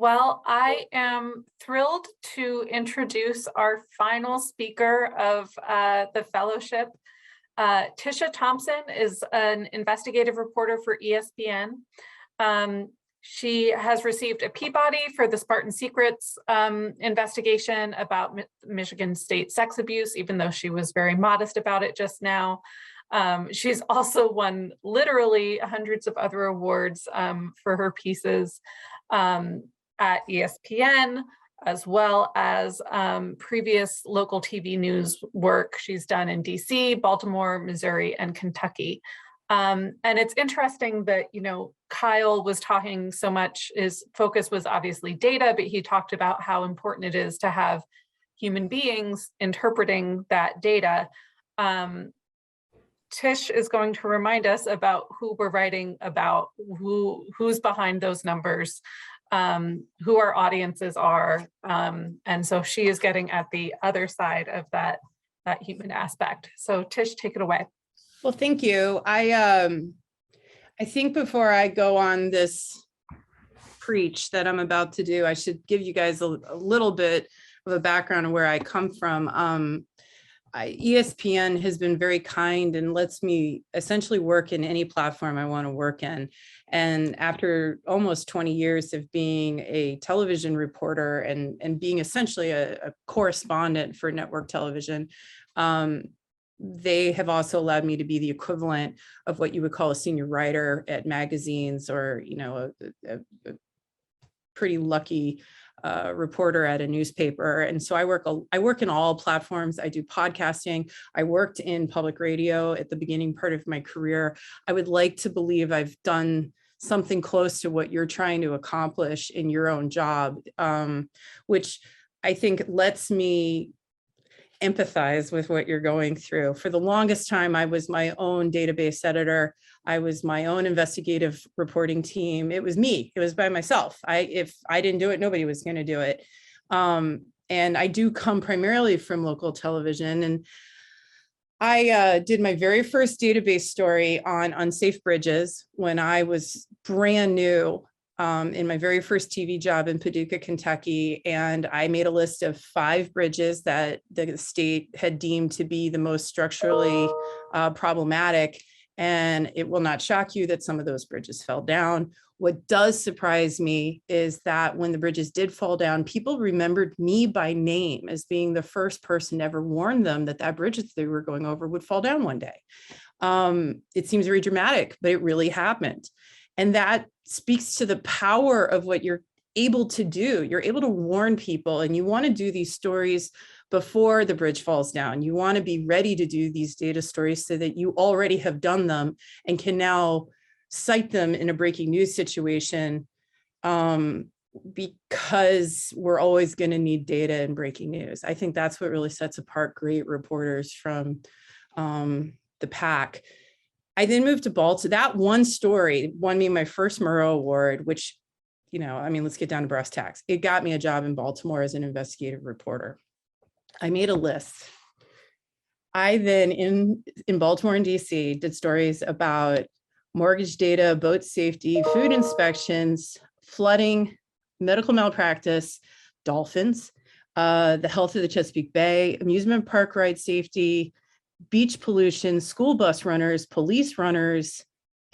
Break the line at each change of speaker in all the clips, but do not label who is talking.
Well, I am thrilled to introduce our final speaker of the fellowship. Tisha Thompson is an investigative reporter for ESPN. She has received a Peabody for the Spartan Secrets investigation about Michigan State sex abuse, even though she was very modest about it just now. She's also won literally hundreds of other awards for her pieces at ESPN, as well as previous local TV news work she's done in DC, Baltimore, Missouri, and Kentucky. And it's interesting that, Kyle was talking so much, his focus was obviously data, but he talked about how important it is to have human beings interpreting that data. Tish is going to remind us about who we're writing about, who's behind those numbers, who our audiences are. And so she is getting at the other side of that human aspect. So Tish, take it away.
Well, thank you. I think before I go on this preach that I'm about to do, I should give you guys a little bit of a background of where I come from. ESPN has been very kind and lets me essentially work in any platform I want to work in. And after almost 20 years of being a television reporter and being essentially a correspondent for network television, they have also allowed me to be the equivalent of what you would call a senior writer at magazines, or, a pretty lucky reporter at a newspaper. And so I work in all platforms. I do podcasting. I worked in public radio at the beginning part of my career. I would like to believe I've done something close to what you're trying to accomplish in your own job, which I think lets me empathize with what you're going through. For the longest time, I was my own database editor. I was my own investigative reporting team. It was me. It was by myself. If I didn't do it, nobody was going to do it. And I do come primarily from local television. And I did my very first database story on unsafe bridges when I was brand new in my very first TV job in Paducah, Kentucky. And I made a list of 5 bridges that the state had deemed to be the most structurally problematic. And it will not shock you that some of those bridges fell down. What does surprise me is that when the bridges did fall down, people remembered me by name as being the first person to ever warn them that that bridge that they were going over would fall down one day. It seems very dramatic, but it really happened. And that speaks to the power of what you're able to do. You're able to warn people, and you want to do these stories before the bridge falls down. You want to be ready to do these data stories so that you already have done them and can now cite them in a breaking news situation, because we're always going to need data in breaking news. I think that's what really sets apart great reporters from the pack. I then moved to Baltimore. That one story won me my first Murrow Award, which, let's get down to brass tacks. It got me a job in Baltimore as an investigative reporter. I made a list. I then in Baltimore and DC did stories about mortgage data, boat safety, food inspections, flooding, medical malpractice, dolphins, the health of the Chesapeake Bay, amusement park ride safety, beach pollution, school bus runners, police runners,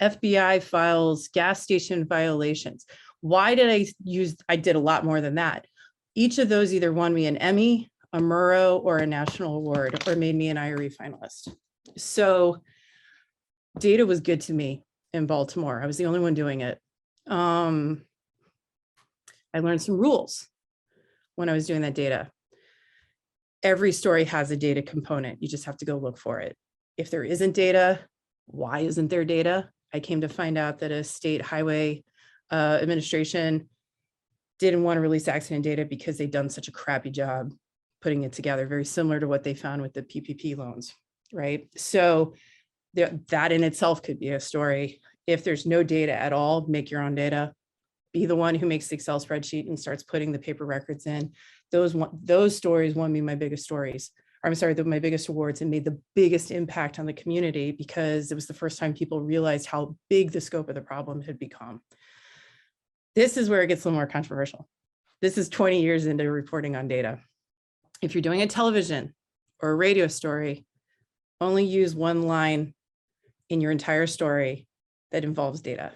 FBI files, gas station violations. Why did I did a lot more than that. Each of those either won me an Emmy, a Murrow, or a national award, or made me an Aria finalist. So data was good to me in Baltimore. I was the only one doing it. I learned some rules when I was doing that data. Every story has a data component. You just have to go look for it. If there isn't data, why isn't there data? I came to find out that a state highway administration didn't want to release accident data because they'd done such a crappy job putting it together, very similar to what they found with the PPP loans, right? So that in itself could be a story. If there's no data at all, make your own data. Be the one who makes the Excel spreadsheet and starts putting the paper records in. Those stories won me my biggest stories. My biggest awards, and made the biggest impact on the community because it was the first time people realized how big the scope of the problem had become. This is where it gets a little more controversial. This is 20 years into reporting on data. If you're doing a television or a radio story, only use one line in your entire story that involves data.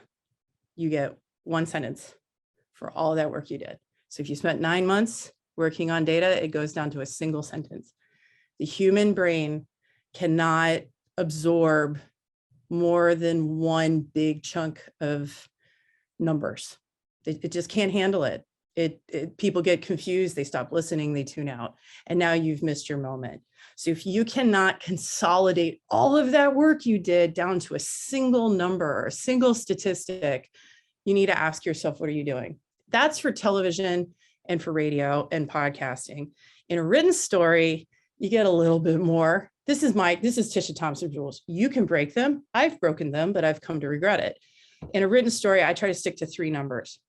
You get one sentence for all that work you did. So if you spent 9 months working on data, it goes down to a single sentence. The human brain cannot absorb more than one big chunk of numbers. It just can't handle it. People get confused, they stop listening, they tune out, and now you've missed your moment. So if you cannot consolidate all of that work you did down to a single number or a single statistic, you need to ask yourself, what are you doing? That's for television and for radio and podcasting. In a written story, you get a little bit more. This is Tisha Thompson's rules. You can break them. I've broken them, but I've come to regret it. In a written story, I try to stick to 3 numbers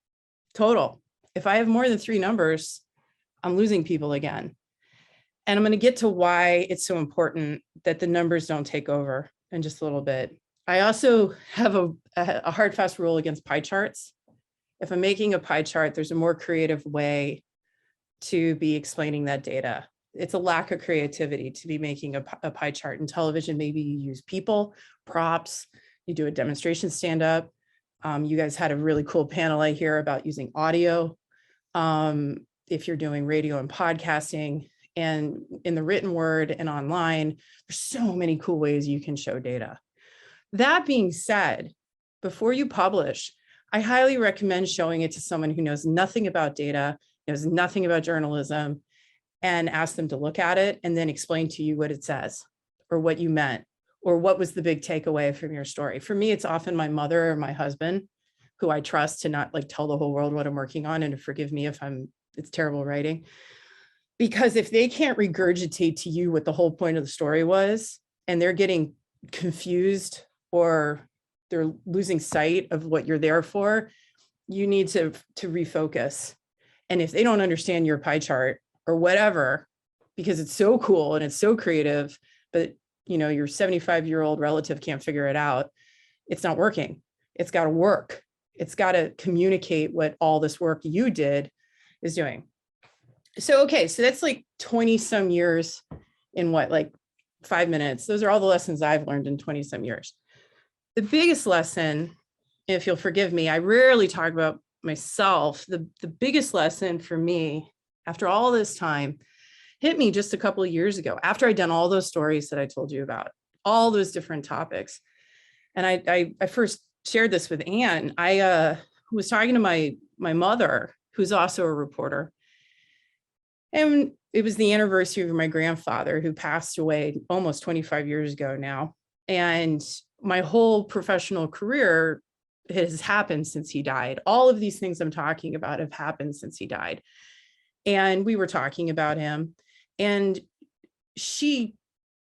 total. If I have more than 3 numbers, I'm losing people again. And I'm going to get to why it's so important that the numbers don't take over in just a little bit. I also have a hard, fast rule against pie charts. If I'm making a pie chart, there's a more creative way to be explaining that data. It's a lack of creativity to be making a pie chart. In television, maybe you use people, props, you do a demonstration stand-up. You guys had a really cool panel I hear about using audio. If you're doing radio and podcasting, and in the written word and online, there's so many cool ways you can show data. That being said, before you publish, I highly recommend showing it to someone who knows nothing about data, knows nothing about journalism, and ask them to look at it and then explain to you what it says or what you meant or what was the big takeaway from your story. For me, it's often my mother or my husband who I trust to not like tell the whole world what I'm working on and to forgive me if it's terrible writing. Because if they can't regurgitate to you what the whole point of the story was, and they're getting confused or they're losing sight of what you're there for, you need to refocus. And if they don't understand your pie chart or whatever, because it's so cool and it's so creative, but your 75-year-old relative can't figure it out, it's not working. It's got to work. It's got to communicate what all this work you did is doing. So, okay, so that's like 20 some years in what, like 5 minutes. Those are all the lessons I've learned in 20 some years. The biggest lesson, if you'll forgive me, I rarely talk about myself. The biggest lesson for me after all this time hit me just a couple of years ago, after I'd done all those stories that I told you about, all those different topics. And I first shared this with Anne. I was talking to my mother, who's also a reporter. And it was the anniversary of my grandfather, who passed away almost 25 years ago now. And my whole professional career has happened since he died. All of these things I'm talking about have happened since he died. And we were talking about him, and she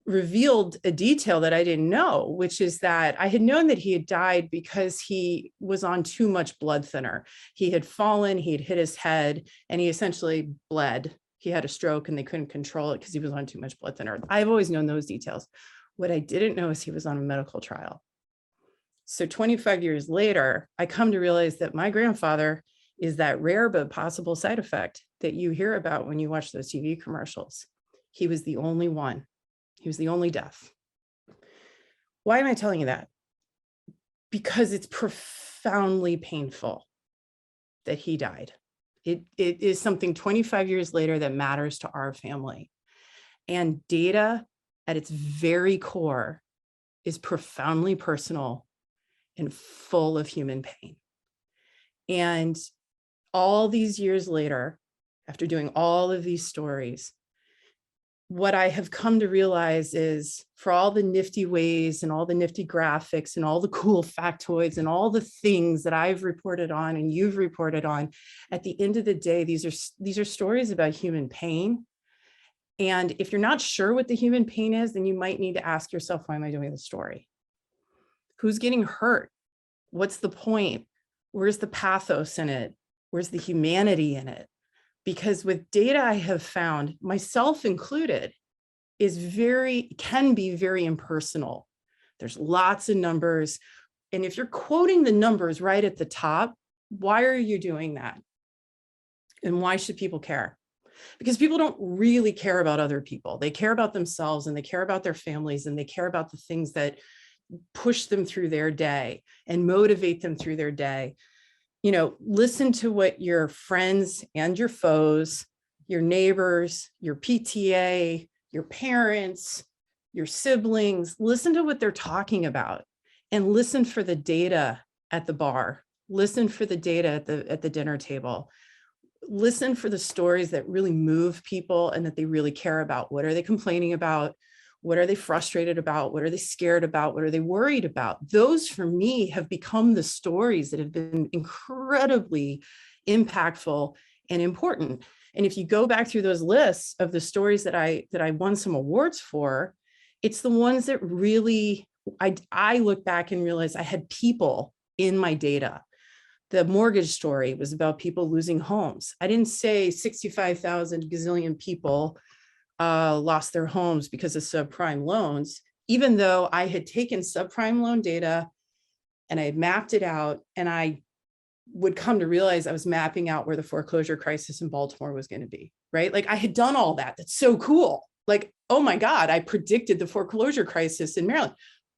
revealed a detail that I didn't know, which is that I had known that he had died because he was on too much blood thinner. He had fallen, he had hit his head, and he essentially bled. He had a stroke and they couldn't control it because he was on too much blood thinner. I've always known those details. What I didn't know is he was on a medical trial. So 25 years later, I come to realize that my grandfather is that rare but possible side effect that you hear about when you watch those TV commercials. He was the only one. He was the only death. Why am I telling you that? Because it's profoundly painful that he died. It is something 25 years later that matters to our family. And data at its very core is profoundly personal and full of human pain. And all these years later, after doing all of these stories, what I have come to realize is, for all the nifty ways and all the nifty graphics and all the cool factoids and all the things that I've reported on and you've reported on, at the end of the day, these are stories about human pain. And if you're not sure what the human pain is, then you might need to ask yourself, why am I doing the story? Who's getting hurt? What's the point? Where's the pathos in it? Where's the humanity in it? Because with data I have found, myself included, can be very impersonal. There's lots of numbers. And if you're quoting the numbers right at the top, why are you doing that? And why should people care? Because people don't really care about other people. They care about themselves, and they care about their families, and they care about the things that push them through their day and motivate them through their day. You know, listen to what your friends and your foes, your neighbors, your PTA, your parents, your siblings, listen to what they're talking about, and listen for the data at the bar. Listen for the data at the dinner table. Listen for the stories that really move people and that they really care about. What are they complaining about? What are they frustrated about? What are they scared about? What are they worried about? Those, for me, have become the stories that have been incredibly impactful and important. And if you go back through those lists of the stories that I won some awards for, it's the ones that really, I look back and realize I had people in my data. The mortgage story was about people losing homes. I didn't say 65,000 gazillion people lost their homes because of subprime loans, even though I had taken subprime loan data and I had mapped it out, and I would come to realize I was mapping out where the foreclosure crisis in Baltimore was going to be, right? Like I had done all that. That's so cool. Like, oh my God, I predicted the foreclosure crisis in Maryland.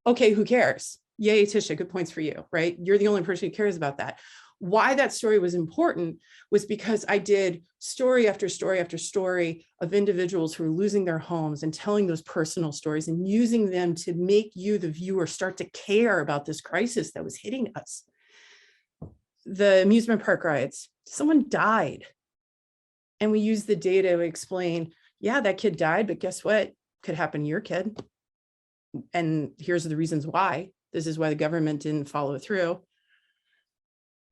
Okay, who cares? Yay, Tisha, good points for you, right? You're the only person who cares about that. Why that story was important was because I did story after story after story of individuals who were losing their homes and telling those personal stories and using them to make you, the viewer, start to care about this crisis that was hitting us. The amusement park rides, someone died. And we used the data to explain, yeah, that kid died, but guess what? Could happen to your kid. And here's the reasons why. This is why the government didn't follow through.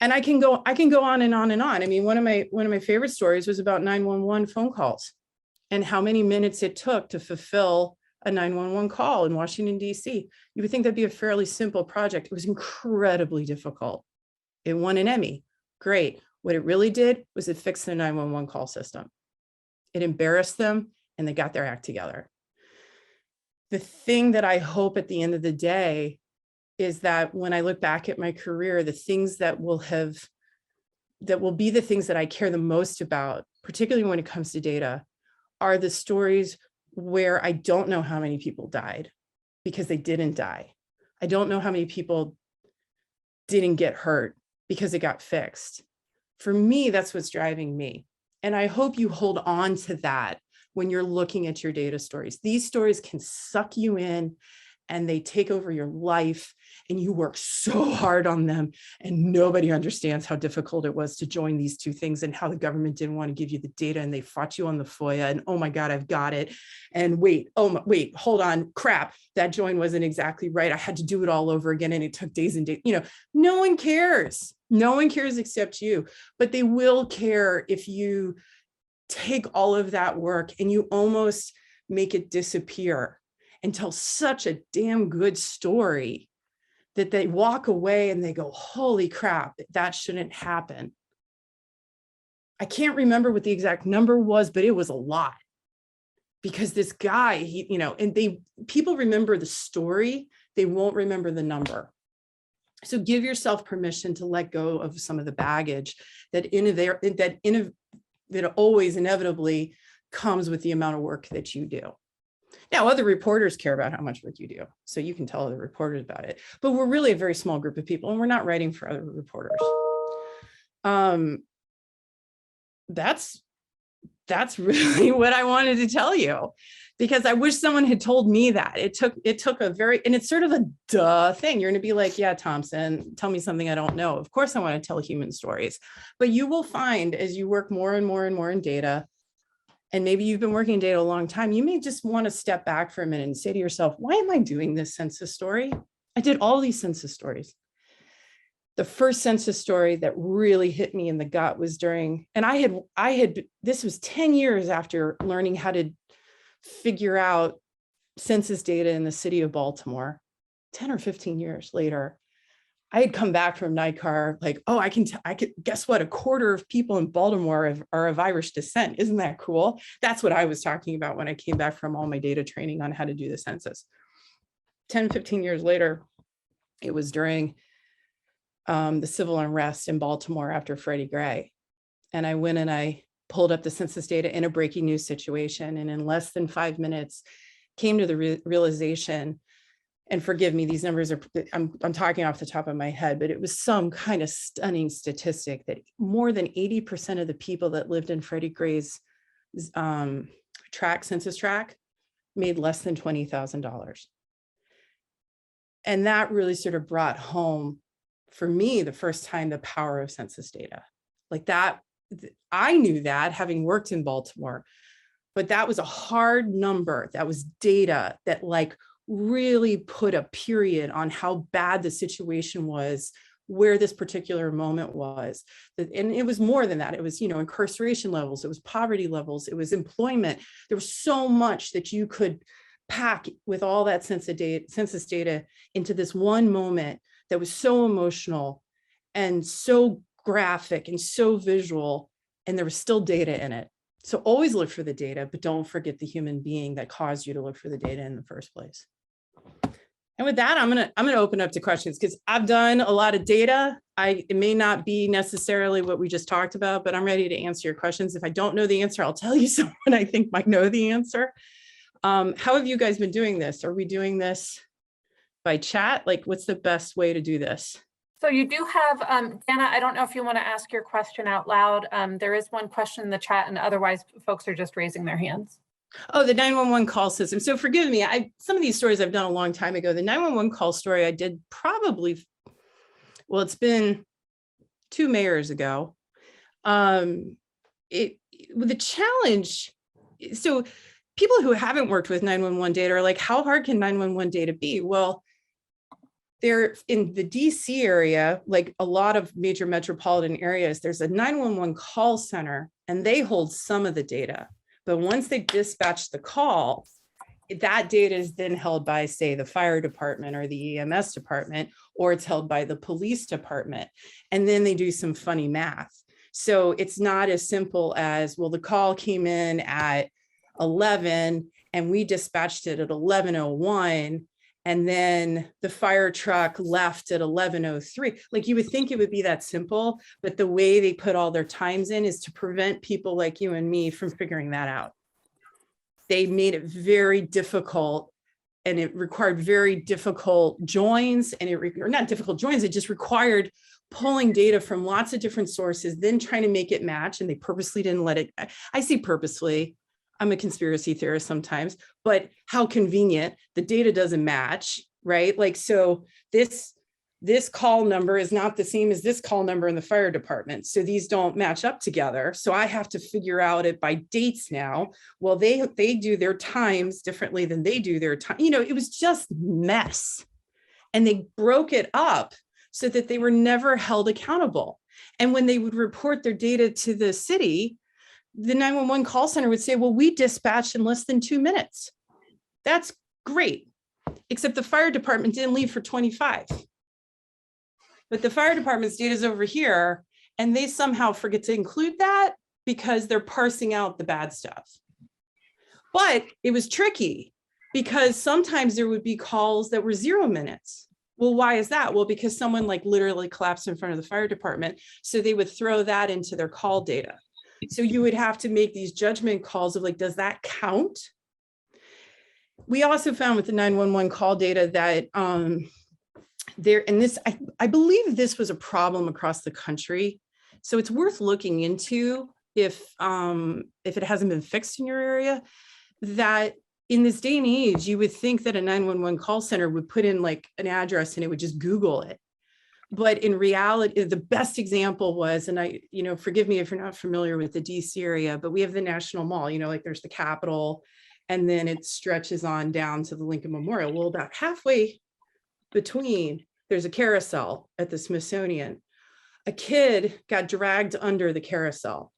And I can go on and on and on. I mean, one of my favorite stories was about 911 phone calls and how many minutes it took to fulfill a 911 call in Washington, D.C. You would think that'd be a fairly simple project. It was incredibly difficult. It won an Emmy. Great. What it really did was it fixed the 911 call system. It embarrassed them, and they got their act together. The thing that I hope at the end of the day is that when I look back at my career, the things that will be the things that I care the most about, particularly when it comes to data, are the stories where I don't know how many people died because they didn't die. I don't know how many people didn't get hurt because it got fixed. For me, that's what's driving me. And I hope you hold on to that when you're looking at your data stories. These stories can suck you in and they take over your life, and you work so hard on them, and nobody understands how difficult it was to join these two things and how the government didn't want to give you the data and they fought you on the FOIA, and oh my God, I've got it. And wait, hold on, crap, that join wasn't exactly right. I had to do it all over again and it took days and days. You know, no one cares. No one cares except you, but they will care if you take all of that work and you almost make it disappear and tell such a damn good story that they walk away and they go, holy crap, that shouldn't happen. I can't remember what the exact number was, but it was a lot. Because this guy, people remember the story, they won't remember the number. So give yourself permission to let go of some of the baggage that always inevitably comes with the amount of work that you do. Now, other reporters care about how much work you do, so you can tell other reporters about it. But we're really a very small group of people, and we're not writing for other reporters. That's really what I wanted to tell you, because I wish someone had told me that. It took a very, and it's sort of a duh thing. You're going to be like, yeah, Thompson, tell me something I don't know. Of course, I want to tell human stories, but you will find as you work more and more and more in data, and maybe you've been working in data a long time, you may just want to step back for a minute and say to yourself, why am I doing this census story? I did all these census stories. The first census story that really hit me in the gut was during, and this was 10 years after learning how to figure out census data in the city of Baltimore, 10 or 15 years later. I had come back from NICAR like, oh, I could guess what? A quarter of people in Baltimore are of Irish descent. Isn't that cool? That's what I was talking about when I came back from all my data training on how to do the census. 10, 15 years later, it was during the civil unrest in Baltimore after Freddie Gray. and I went and I pulled up the census data in a breaking news situation. And in less than 5 minutes, came to the realization, and forgive me, these numbers are, I'm talking off the top of my head, but it was some kind of stunning statistic that more than 80% of the people that lived in Freddie Gray's census tract made less than $20,000. And that really sort of brought home for me the first time the power of census data. Like that, I knew that having worked in Baltimore, but that was a hard number. That was data that like really put a period on how bad the situation was, where this particular moment was. And it was more than that. It was, incarceration levels, it was poverty levels, it was employment. There was so much that you could pack with all that census data into this one moment that was so emotional and so graphic and so visual, and there was still data in it. So always look for the data, but don't forget the human being that caused you to look for the data in the first place. And with that, I'm gonna open up to questions because I've done a lot of data. It may not be necessarily what we just talked about, but I'm ready to answer your questions. If I don't know the answer, I'll tell you someone I think might know the answer. How have you guys been doing this? Are we doing this by chat? Like, what's the best way to do this?
So you do have, Dana, I don't know if you want to ask your question out loud. There is one question in the chat, and otherwise folks are just raising their hands.
Oh, the 911 call system. So forgive me, some of these stories I've done a long time ago. The 911 call story I did probably, well, it's been 2 mayors ago. The challenge, so people who haven't worked with 911 data are like, how hard can 911 data be? Well, they're in the DC area, like a lot of major metropolitan areas, there's a 911 call center and they hold some of the data. But once they dispatch the call, that data is then held by, say, the fire department or the EMS department, or it's held by the police department. And then they do some funny math. So it's not as simple as, well, the call came in at 11 and we dispatched it at 11:01. And then the fire truck left at 11:03. Like you would think it would be that simple, but the way they put all their times in is to prevent people like you and me from figuring that out. They made it very difficult, and it required very difficult joins, and or not difficult joins, it just required pulling data from lots of different sources, then trying to make it match. And they purposely didn't let it, I say purposely, I'm a conspiracy theorist sometimes, but how convenient, the data doesn't match, right? Like, so this call number is not the same as this call number in the fire department. So these don't match up together. So I have to figure out it by dates now. Well, they do their times differently than they do their time. It was just mess. And they broke it up so that they were never held accountable. And when they would report their data to the city, the 911 call center would say, well, we dispatched in less than 2 minutes. That's great, except the fire department didn't leave for 25. But the fire department's data is over here, and they somehow forget to include that because they're parsing out the bad stuff. But it was tricky because sometimes there would be calls that were 0 minutes. Well, why is that? Well, because someone like literally collapsed in front of the fire department. So they would throw that into their call data. So you would have to make these judgment calls of like, does that count? We also found with the 911 call data that I believe this was a problem across the country. So it's worth looking into if it hasn't been fixed in your area, that in this day and age, you would think that a 911 call center would put in like an address and it would just Google it. But in reality, the best example was, and forgive me if you're not familiar with the DC area, but we have the National Mall, like there's the Capitol, and then it stretches on down to the Lincoln Memorial. Well, about halfway between, there's a carousel at the Smithsonian. A kid got dragged under the carousel,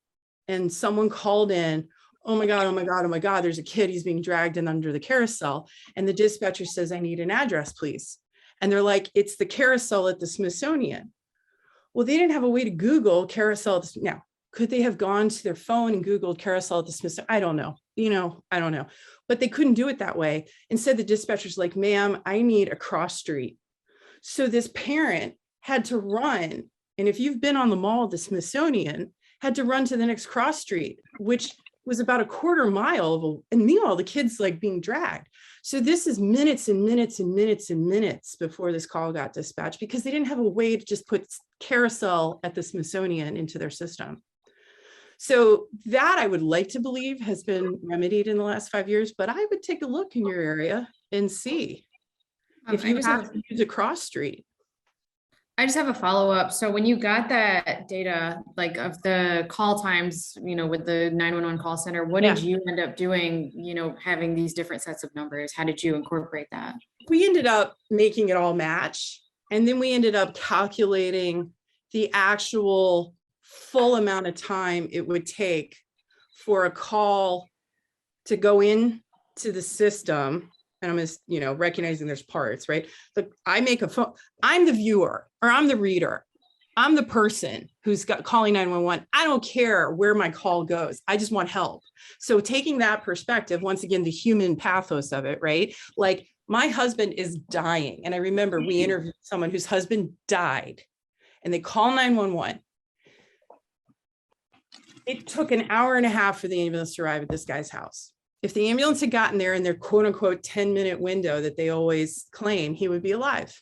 and someone called in, oh my God, oh my God, oh my God, there's a kid, he's being dragged in under the carousel. And the dispatcher says, I need an address, please. And they're like, it's the carousel at the Smithsonian. Well, they didn't have a way to Google carousel. Now, could they have gone to their phone and Googled carousel at the Smithsonian? I don't know. I don't know. But they couldn't do it that way. Instead, the dispatcher's like, ma'am, I need a cross street. So this parent had to run. And if you've been on the mall at the Smithsonian, had to run to the next cross street, which was about a quarter mile and meanwhile, the kids like being dragged. So this is minutes and minutes and minutes and minutes before this call got dispatched because they didn't have a way to just put carousel at the Smithsonian into their system. So that I would like to believe has been remedied in the last 5 years, but I would take a look in your area and see if you have to use a cross street.
I just have a follow-up. So when you got that data, like of the call times, with the 911 call center, what did you end up doing, having these different sets of numbers? How did you incorporate that?
We ended up making it all match. And then we ended up calculating the actual full amount of time it would take for a call to go in to the system. And I'm just, recognizing there's parts, right? But I make a phone, I'm the viewer or I'm the reader. I'm the person who's calling 911. I don't care where my call goes. I just want help. So taking that perspective, once again, the human pathos of it, right? Like my husband is dying. And I remember we interviewed someone whose husband died and they call 911. It took an hour and a half for the ambulance to arrive at this guy's house. If the ambulance had gotten there in their quote unquote 10-minute window that they always claim, he would be alive.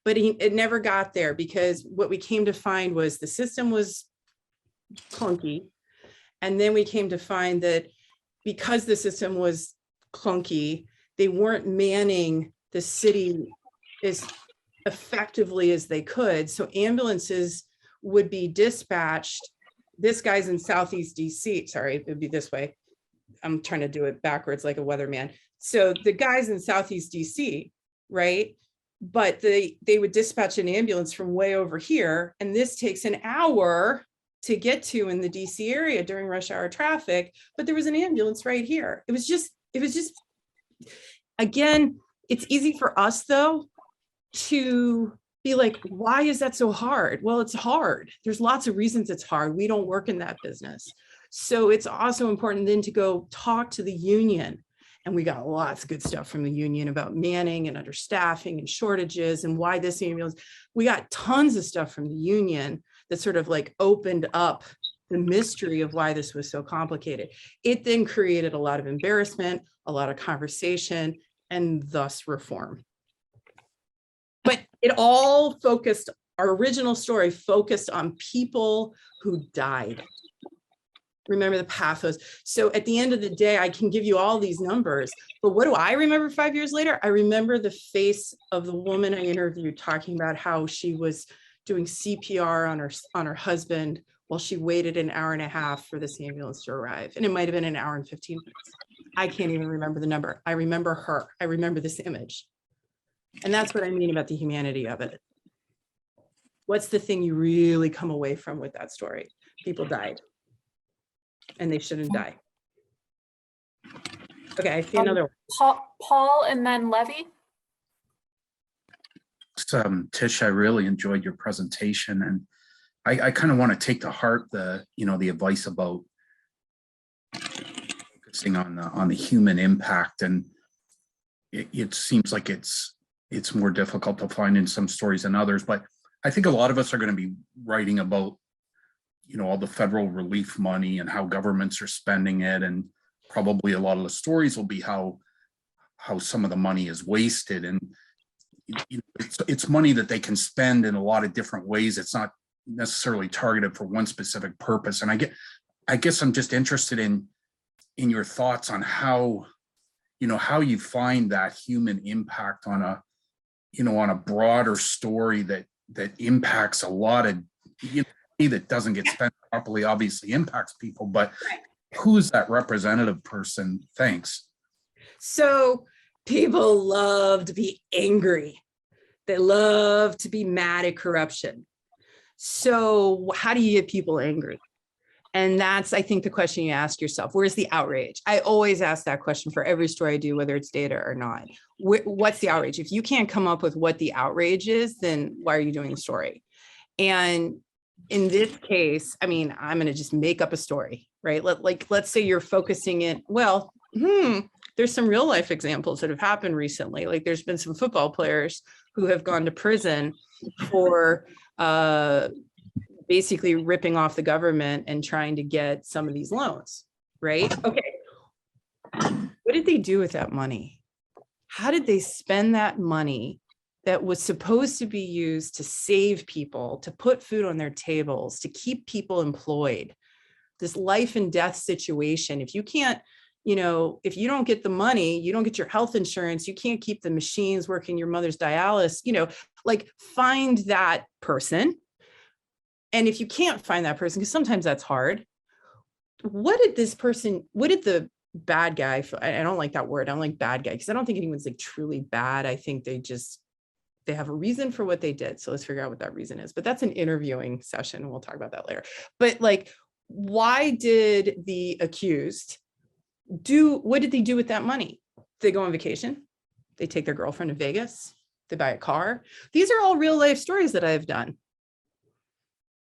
But it never got there because what we came to find was the system was clunky. And then we came to find that because the system was clunky, they weren't manning the city as effectively as they could. So ambulances would be dispatched. This guy's in Southeast DC. Sorry, it would be this way. I'm trying to do it backwards like a weatherman. So the guys in Southeast DC, right? But they would dispatch an ambulance from way over here. And this takes an hour to get to in the DC area during rush hour traffic. But there was an ambulance right here. It was just, again, it's easy for us though, to be like, why is that so hard? Well, it's hard. There's lots of reasons it's hard. We don't work in that business. So it's also important then to go talk to the union. And we got lots of good stuff from the union about manning and understaffing and shortages and why this ambulance, we got tons of stuff from the union that sort of like opened up the mystery of why this was so complicated. It then created a lot of embarrassment, a lot of conversation, and thus reform. But it all focused, our original story focused on people who died. Remember the pathos. So at the end of the day, I can give you all these numbers, but what do I remember 5 years later? I remember the face of the woman I interviewed talking about how she was doing CPR on her husband while she waited an hour and a half for this ambulance to arrive. And it might've been an hour and 15 minutes. I can't even remember the number. I remember her. I remember this image. And that's what I mean about the humanity of it. What's the thing you really come away from with that story? People died. And they shouldn't die. Okay, I see another
one. Paul and then Levy.
Tish, I really enjoyed your presentation, and I kind of want to take to heart the advice about focusing on the human impact. And it seems like it's more difficult to find in some stories than others, but I think a lot of us are going to be writing about all the federal relief money and how governments are spending it. And probably a lot of the stories will be how some of the money is wasted. And it's money that they can spend in a lot of different ways. It's not necessarily targeted for one specific purpose. And I guess I'm just interested in your thoughts on how you find that human impact on a broader story that impacts a lot of, that doesn't get spent properly, obviously impacts people, but who's that representative person? Thanks.
So people love to be angry. They love to be mad at corruption. So how do you get people angry? And that's, I think, the question you ask yourself. Where's the outrage? I always ask that question for every story I do, whether it's data or not. What's the outrage? If you can't come up with what the outrage is, then why are you doing the story? And in this case, I mean, I'm going to just make up a story, right? Let's say you're focusing it. Well, there's some real life examples that have happened recently. Like there's been some football players who have gone to prison for basically ripping off the government and trying to get some of these loans, right? Okay. What did they do with that money? How did they spend that money that was supposed to be used to save people, to put food on their tables, to keep people employed? This life and death situation. If you can't, if you don't get the money, you don't get your health insurance, you can't keep the machines working, your mother's dialysis, like find that person. And if you can't find that person, because sometimes that's hard, what did the bad guy, I don't like that word, I don't like bad guy, because I don't think anyone's like truly bad. I think they have a reason for what they did. So let's figure out what that reason is. But that's an interviewing session. We'll talk about that later. But like, why did the accused what did they do with that money? They go on vacation. They take their girlfriend to Vegas. They buy a car. These are all real life stories that I've done.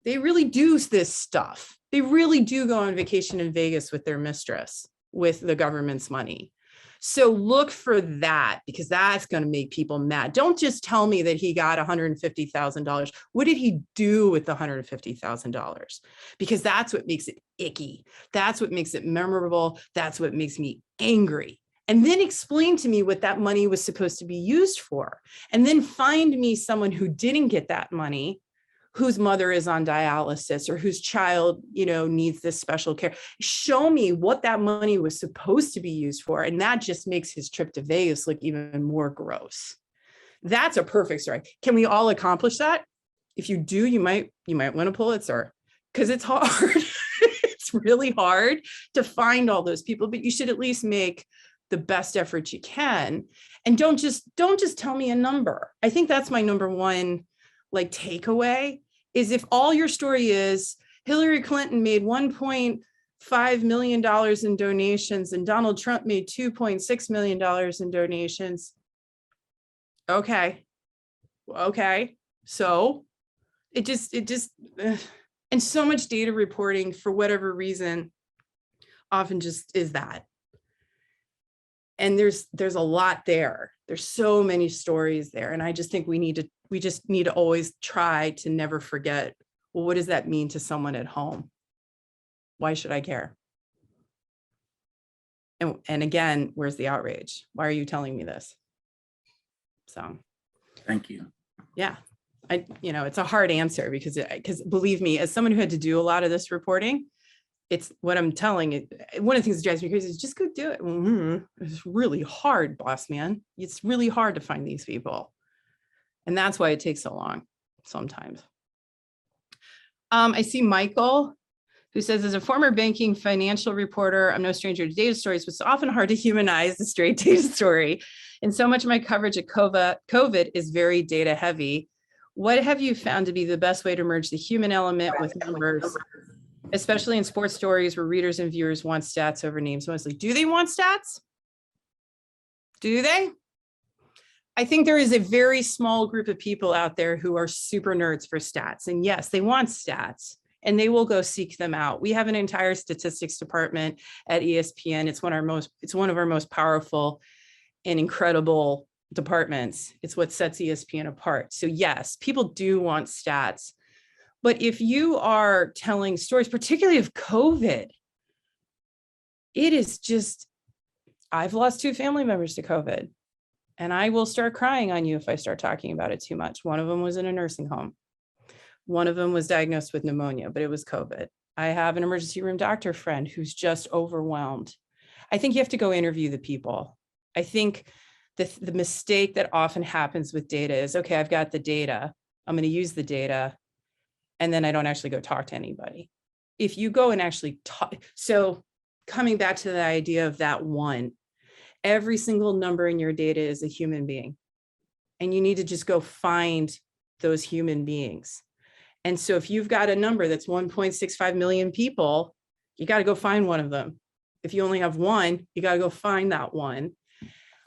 They really do this stuff. They really do go on vacation in Vegas with their mistress, with the government's money. So look for that, because that's going to make people mad. Don't just tell me that he got $150,000. What did he do with the $150,000? Because that's what makes it icky. That's what makes it memorable. That's what makes me angry. And then explain to me what that money was supposed to be used for. And then find me someone who didn't get that money, whose mother is on dialysis or whose child, needs this special care. Show me what that money was supposed to be used for. And that just makes his trip to Vegas look even more gross. That's a perfect story. Can we all accomplish that? If you do, you might win a Pulitzer, because it's hard. It's really hard to find all those people, but you should at least make the best effort you can. And don't just tell me a number. I think that's my number one takeaway, is if all your story is Hillary Clinton made $1.5 million in donations and Donald Trump made $2.6 million in donations. Okay. So it just, and so much data reporting for whatever reason often just is that. And there's a lot there. There's so many stories there. And I just think we just need to always try to never forget, well, what does that mean to someone at home? Why should I care? And again, where's the outrage? Why are you telling me this? So.
Thank you.
Yeah. It's a hard answer because believe me, as someone who had to do a lot of this reporting, it's what I'm telling you. One of the things that drives me crazy is just go do it. It's really hard, boss man. It's really hard to find these people. And that's why it takes so long sometimes. I see Michael, who says, as a former banking financial reporter, I'm no stranger to data stories, but it's often hard to humanize the straight data story. And so much of my coverage of COVID is very data heavy. What have you found to be the best way to merge the human element with numbers, especially in sports stories where readers and viewers want stats over names mostly? Do they want stats? Do they? I think there is a very small group of people out there who are super nerds for stats. And yes, they want stats and they will go seek them out. We have an entire statistics department at ESPN. It's one of our most powerful and incredible departments. It's what sets ESPN apart. So yes, people do want stats. But if you are telling stories, particularly of COVID, it is just, I've lost 2 family members to COVID. And I will start crying on you if I start talking about it too much. One of them was in a nursing home. One of them was diagnosed with pneumonia, but it was COVID. I have an emergency room doctor friend who's just overwhelmed. I think you have to go interview the people. I think the mistake that often happens with data is, okay, I've got the data. I'm going to use the data. And then I don't actually go talk to anybody. If you go and actually talk, so coming back to the idea of that one, every single number in your data is a human being. And you need to just go find those human beings. And so if you've got a number that's 1.65 million people, you got to go find one of them. If you only have one, you got to go find that one.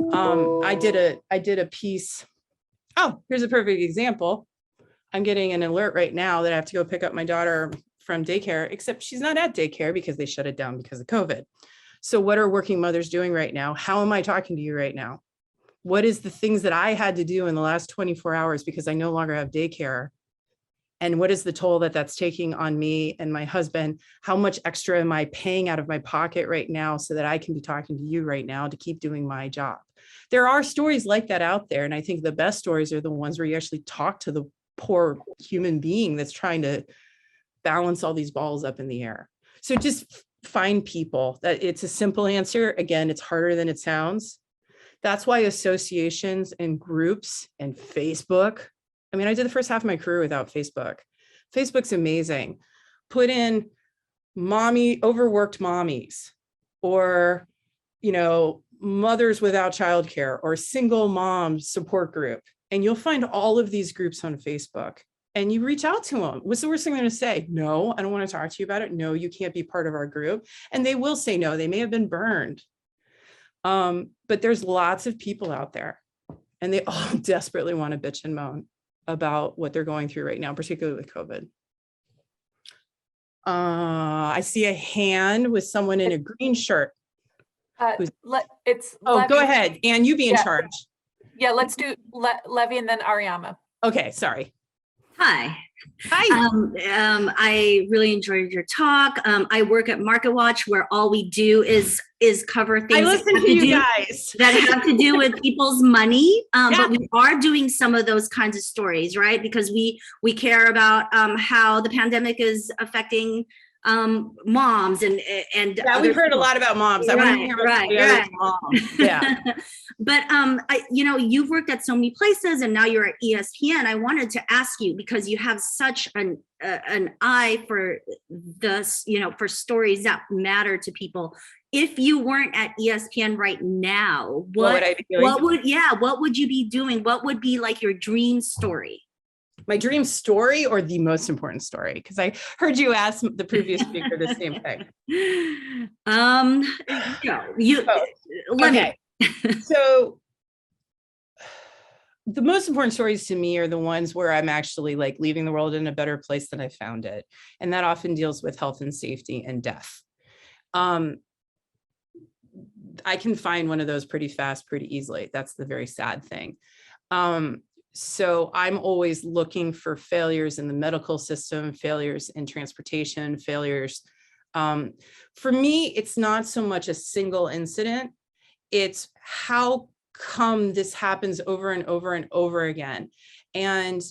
I did a piece. Oh, here's a perfect example. I'm getting an alert right now that I have to go pick up my daughter from daycare, except she's not at daycare because they shut it down because of COVID. So what are working mothers doing right now? How am I talking to you right now? What is the things that I had to do in the last 24 hours because I no longer have daycare? And what is the toll that that's taking on me and my husband? How much extra am I paying out of my pocket right now so that I can be talking to you right now to keep doing my job? There are stories like that out there. And I think the best stories are the ones where you actually talk to the poor human being that's trying to balance all these balls up in the air. So just find people. That it's a simple answer. Again, it's harder than it sounds. That's why associations and groups and Facebook. I mean, I did the first half of my career without Facebook. Facebook's amazing. Put in overworked mommies, or, mothers without childcare, or single mom support group. And you'll find all of these groups on Facebook, and you reach out to them. What's the worst thing they're going to say? No, I don't want to talk to you about it. No, you can't be part of our group. And they will say no. They may have been burned. But there's lots of people out there, and they all desperately want to bitch and moan about what they're going through right now, particularly with COVID. I see a hand with someone in a green shirt.
It's
Oh,
Levy.
go ahead, Anne, you be in charge.
Yeah, let's do Levy and then Ariama.
Okay, sorry.
Hi.
Hi.
I really enjoyed your talk. I work at Market Watch, where all we do is cover things
I listen to you guys
that have to do with people's money.
Yeah.
But we are doing some of those kinds of stories, right? Because we care about how the pandemic is affecting moms and
yeah, we've heard a lot about moms.
Right.
Yeah.
But you've worked at so many places, and now you're at ESPN. I wanted to ask you, because you have such an eye for this, for stories that matter to people. If you weren't at ESPN right now, what would I be doing? What would you be doing? What would be like your dream story?
My dream story, or the most important story? Because I heard you ask the previous speaker the same thing. Okay. So the most important stories to me are the ones where I'm actually like leaving the world in a better place than I found it. And that often deals with health and safety and death. I can find one of those pretty fast, pretty easily. That's the very sad thing. So I'm always looking for failures in the medical system, failures in transportation, failures. For me, it's not so much a single incident. It's how come this happens over and over and over again. And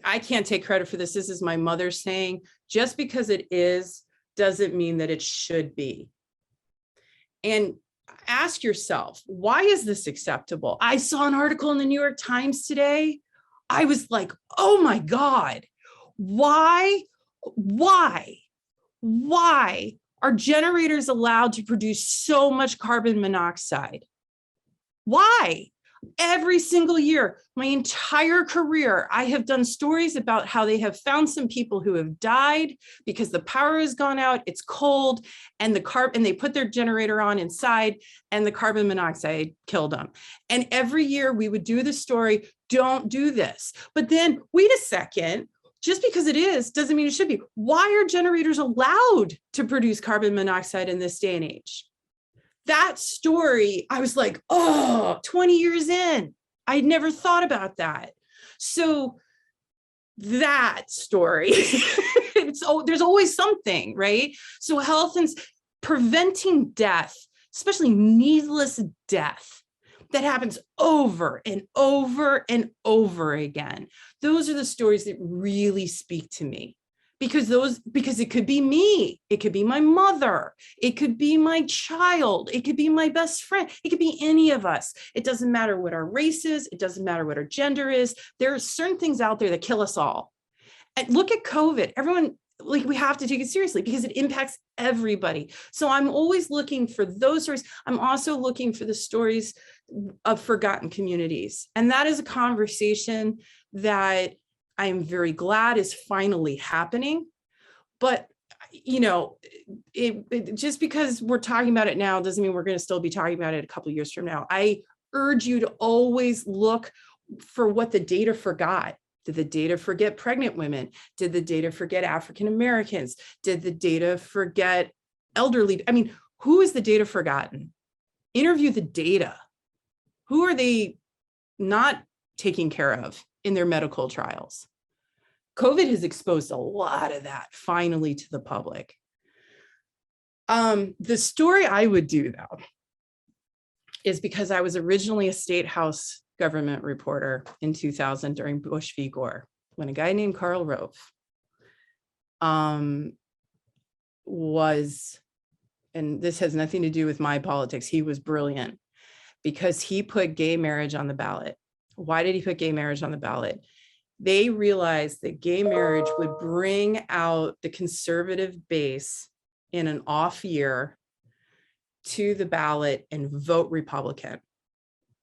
I can't take credit for this. This is my mother saying, just because it is, doesn't mean that it should be. And ask yourself, why is this acceptable? I saw an article in the New York Times today. I was like, oh my God, why are generators allowed to produce so much carbon monoxide? Why? Every single year, my entire career, I have done stories about how they have found some people who have died because the power has gone out, it's cold, and they put their generator on inside, and the carbon monoxide killed them. And every year we would do the story, don't do this. But then, wait a second, just because it is doesn't mean it should be. Why are generators allowed to produce carbon monoxide in this day and age? That story, I was like, 20 years in, I'd never thought about that. So that story, there's always something, right? So health and preventing death, especially needless death that happens over and over and over again. Those are the stories that really speak to me. Because it could be me, it could be my mother, it could be my child, it could be my best friend, it could be any of us. It doesn't matter what our race is, it doesn't matter what our gender is. There are certain things out there that kill us all. And look at COVID. Everyone, we have to take it seriously because it impacts everybody. So I'm always looking for those stories. I'm also looking for the stories of forgotten communities. And that is a conversation that I am very glad is finally happening, but just because we're talking about it now doesn't mean we're going to still be talking about it a couple of years from now. I urge you to always look for what the data forgot. Did the data forget pregnant women? Did the data forget African Americans? Did the data forget elderly? I mean, who is the data forgotten? Interview the data. Who are they not taking care of in their medical trials? COVID has exposed a lot of that finally to the public. The story I would do though, is because I was originally a state house government reporter in 2000 during Bush v. Gore, when a guy named Karl Rove was, and this has nothing to do with my politics, he was brilliant because he put gay marriage on the ballot. Why did he put gay marriage on the ballot? They realized that gay marriage would bring out the conservative base in an off year to the ballot and vote Republican.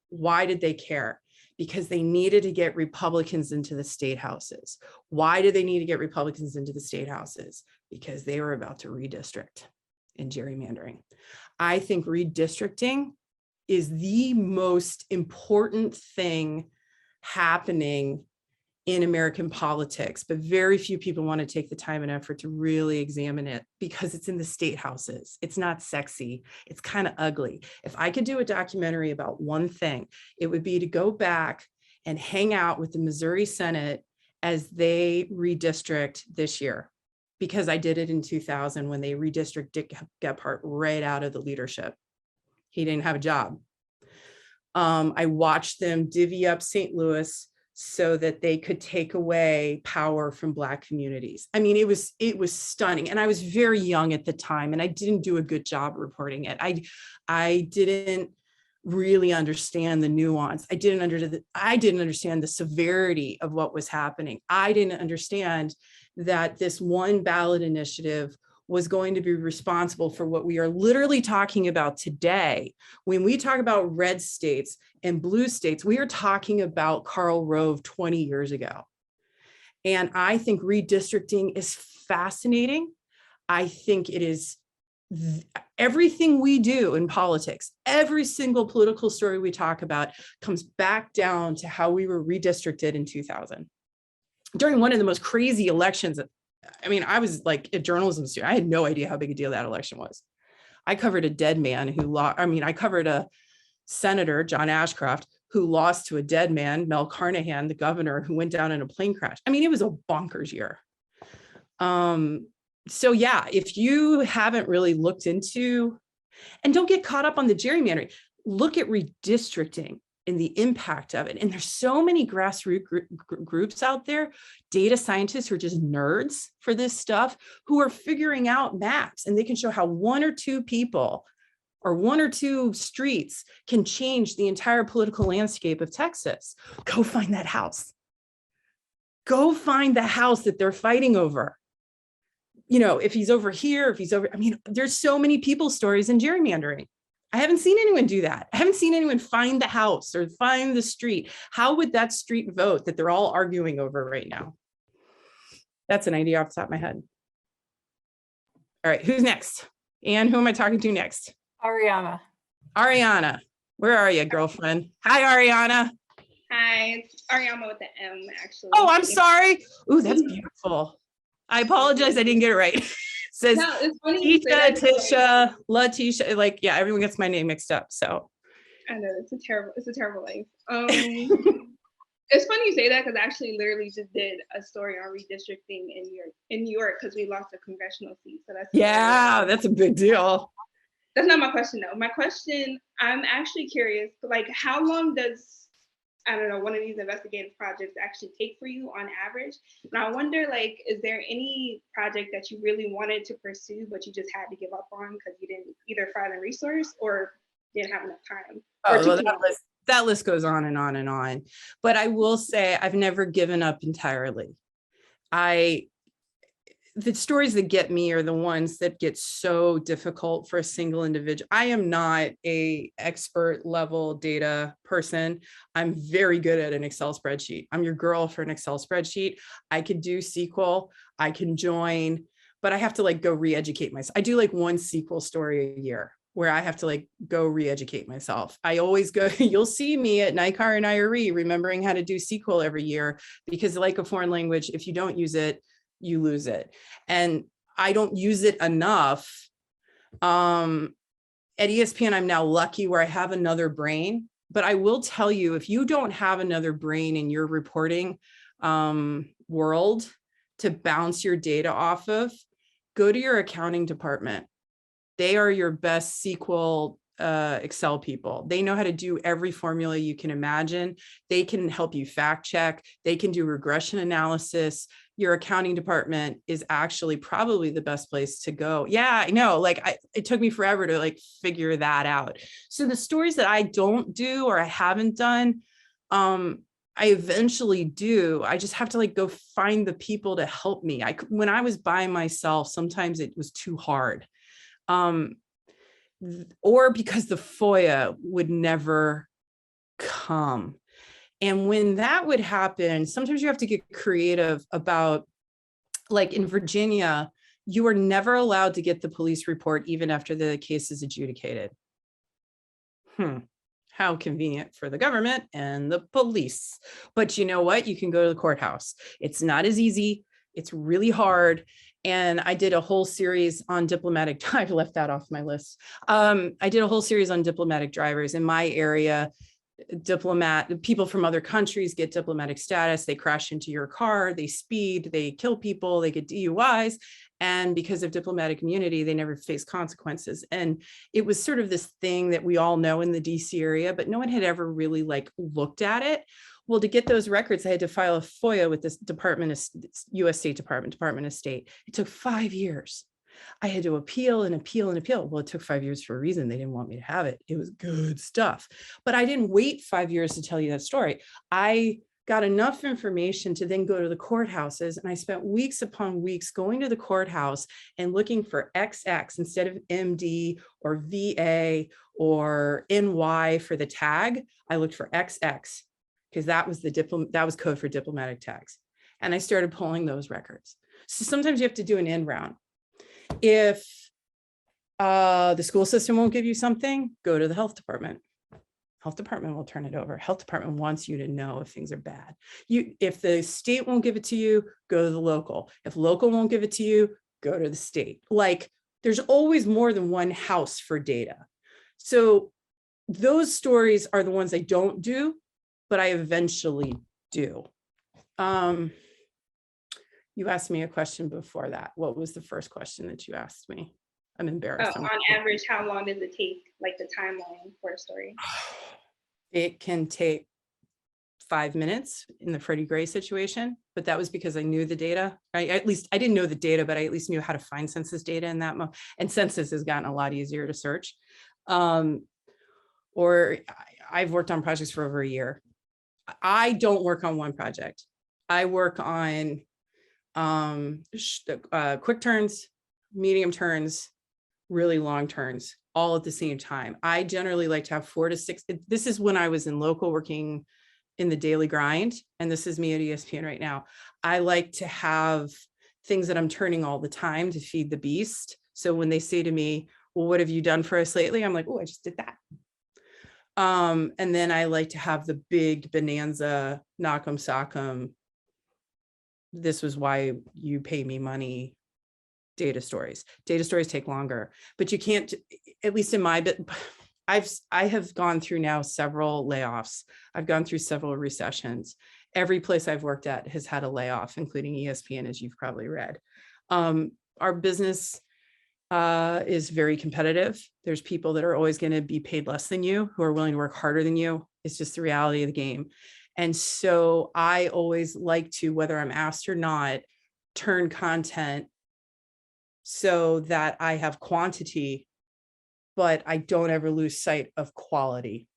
Why did they care? Because they needed to get Republicans into the state houses. Why did they need to get Republicans into the state houses? Because they were about to redistrict in gerrymandering. I think redistricting is the most important thing happening in American politics, but very few people want to take the time and effort to really examine it because it's in the state houses. It's not sexy. It's kind of ugly. If I could do a documentary about one thing, it would be to go back and hang out with the Missouri Senate as they redistrict this year, because I did it in 2000 when they redistricted Dick Gephardt right out of the leadership. He didn't have a job. I watched them divvy up St. Louis so that they could take away power from Black communities. I mean, it was stunning. And I was very young at the time and I didn't do a good job reporting it. I didn't really understand the nuance. I didn't understand the severity of what was happening. I didn't understand that this one ballot initiative was going to be responsible for what we are literally talking about today. When we talk about red states and blue states, we are talking about Karl Rove 20 years ago. And I think redistricting is fascinating. I think it is everything we do in politics, every single political story we talk about comes back down to how we were redistricted in 2000. During one of the most crazy elections, I mean, I was like a journalism student. I had no idea how big a deal that election was. I covered a dead man who lost. I mean, I covered a senator, John Ashcroft, who lost to a dead man, Mel Carnahan, the governor, who went down in a plane crash. I mean, it was a bonkers year. So yeah, if you haven't really looked into, and don't get caught up on the gerrymandering, look at redistricting and the impact of it. And there's so many grassroots groups out there, data scientists who are just nerds for this stuff, who are figuring out maps, and they can show how one or two people or one or two streets can change the entire political landscape of Texas. Go find that house. Go find the house that they're fighting over. You know, if he's over here, if he's over, I mean, there's so many people stories in gerrymandering. I haven't seen anyone do that. I haven't seen anyone find the house or find the street. How would that street vote that they're all arguing over right now? That's an idea off the top of my head. All right, who's next? Anne, who am I talking to next?
Ariana.
Ariana, where are you, girlfriend? Hi, Ariana.
Hi, it's Ariana with the M, actually.
Oh, I'm sorry. Ooh, that's beautiful. I apologize, I didn't get it right. Says
No, it's funny you say
Tisha,
that because,
Tisha, Latisha, like, yeah, everyone gets my name mixed up, so.
I know, it's a terrible life. It's funny you say that because I actually literally just did a story on redistricting in New York because we lost a congressional seat. So that's
That's a big deal.
That's not my question though. My question, I'm actually curious, like how long does, I don't know, one of these investigative projects actually take for you on average? And I wonder, like, is there any project that you really wanted to pursue, but you just had to give up on because you didn't either find the resource or didn't have enough time?
Oh, well, that list goes on and on and on. But I will say I've never given up entirely. The stories that get me are the ones that get so difficult for a single individual. I am not an expert level data person. I'm very good at an Excel spreadsheet. I'm your girl for an Excel spreadsheet. I could do SQL, I can join, but I have to like go re-educate myself. I do like one SQL story a year where I have to like go re-educate myself. I always go, you'll see me at NICAR and IRE remembering how to do SQL every year, because like a foreign language, if you don't use it, you lose it. And I don't use it enough. At ESPN, I'm now lucky where I have another brain, but I will tell you, if you don't have another brain in your reporting world, to bounce your data off of, go to your accounting department. They are your best SQL Excel people. They know how to do every formula you can imagine. They can help you fact check. They can do regression analysis. Your accounting department is actually probably the best place to go. Yeah, I know. Like it took me forever to like figure that out. So the stories that I don't do or I haven't done, I eventually do. I just have to like go find the people to help me. When I was by myself, sometimes it was too hard. Or because the FOIA would never come. And when that would happen, sometimes you have to get creative about, like in Virginia, you are never allowed to get the police report even after the case is adjudicated. How convenient for the government and the police. But you know what? You can go to the courthouse. It's not as easy. It's really hard. And I did a whole series on diplomatic, I've left that off my list. I did a whole series on diplomatic drivers in my area. People from other countries get diplomatic status. They crash into your car, they speed, they kill people, they get DUIs. And because of diplomatic immunity, they never face consequences. And it was sort of this thing that we all know in the DC area, but no one had ever really like looked at it. Well, to get those records, I had to file a FOIA with this US State Department of State. It took 5 years. I had to appeal and appeal and appeal. Well, it took 5 years for a reason. They didn't want me to have it. It was good stuff. But I didn't wait 5 years to tell you that story. I got enough information to then go to the courthouses. And I spent weeks upon weeks going to the courthouse and looking for XX instead of MD or VA or NY for the tag. I looked for XX because that was code for diplomatic tags. And I started pulling those records. So sometimes you have to do an end round. If the school system won't give you something, go to the health department. Health department will turn it over. Health department wants you to know if things are bad. If the state won't give it to you, go to the local. If local won't give it to you, go to the state. Like there's always more than one house for data. So those stories are the ones I don't do, but I eventually do. You asked me a question before that. What was the first question that you asked me? I'm embarrassed.
On average, how long does it take, like the timeline for a story?
It can take 5 minutes in the Freddie Gray situation, but that was because I knew the data. At least I didn't know the data, but I at least knew how to find census data in that moment. And census has gotten a lot easier to search. Or I've worked on projects for over a year. I don't work on one project. I work on quick turns, medium turns, really long turns, all at the same time. I generally like to have 4 to 6. This is when I was in local working in the daily grind. And this is me at ESPN right now. I like to have things that I'm turning all the time to feed the beast. So when they say to me, well, what have you done for us lately? I'm like, oh, I just did that. And then I like to have the big bonanza, knock 'em, sock 'em. This was why you pay me money. Data stories. Data stories take longer, but you can't, at least in my bit, I have gone through now several layoffs. I've gone through several recessions. Every place I've worked at has had a layoff, including ESPN, as you've probably read. Our business is very competitive. There's people that are always going to be paid less than you, who are willing to work harder than you. It's just the reality of the game. And so I always like to, whether I'm asked or not, turn content so that I have quantity, but I don't ever lose sight of quality.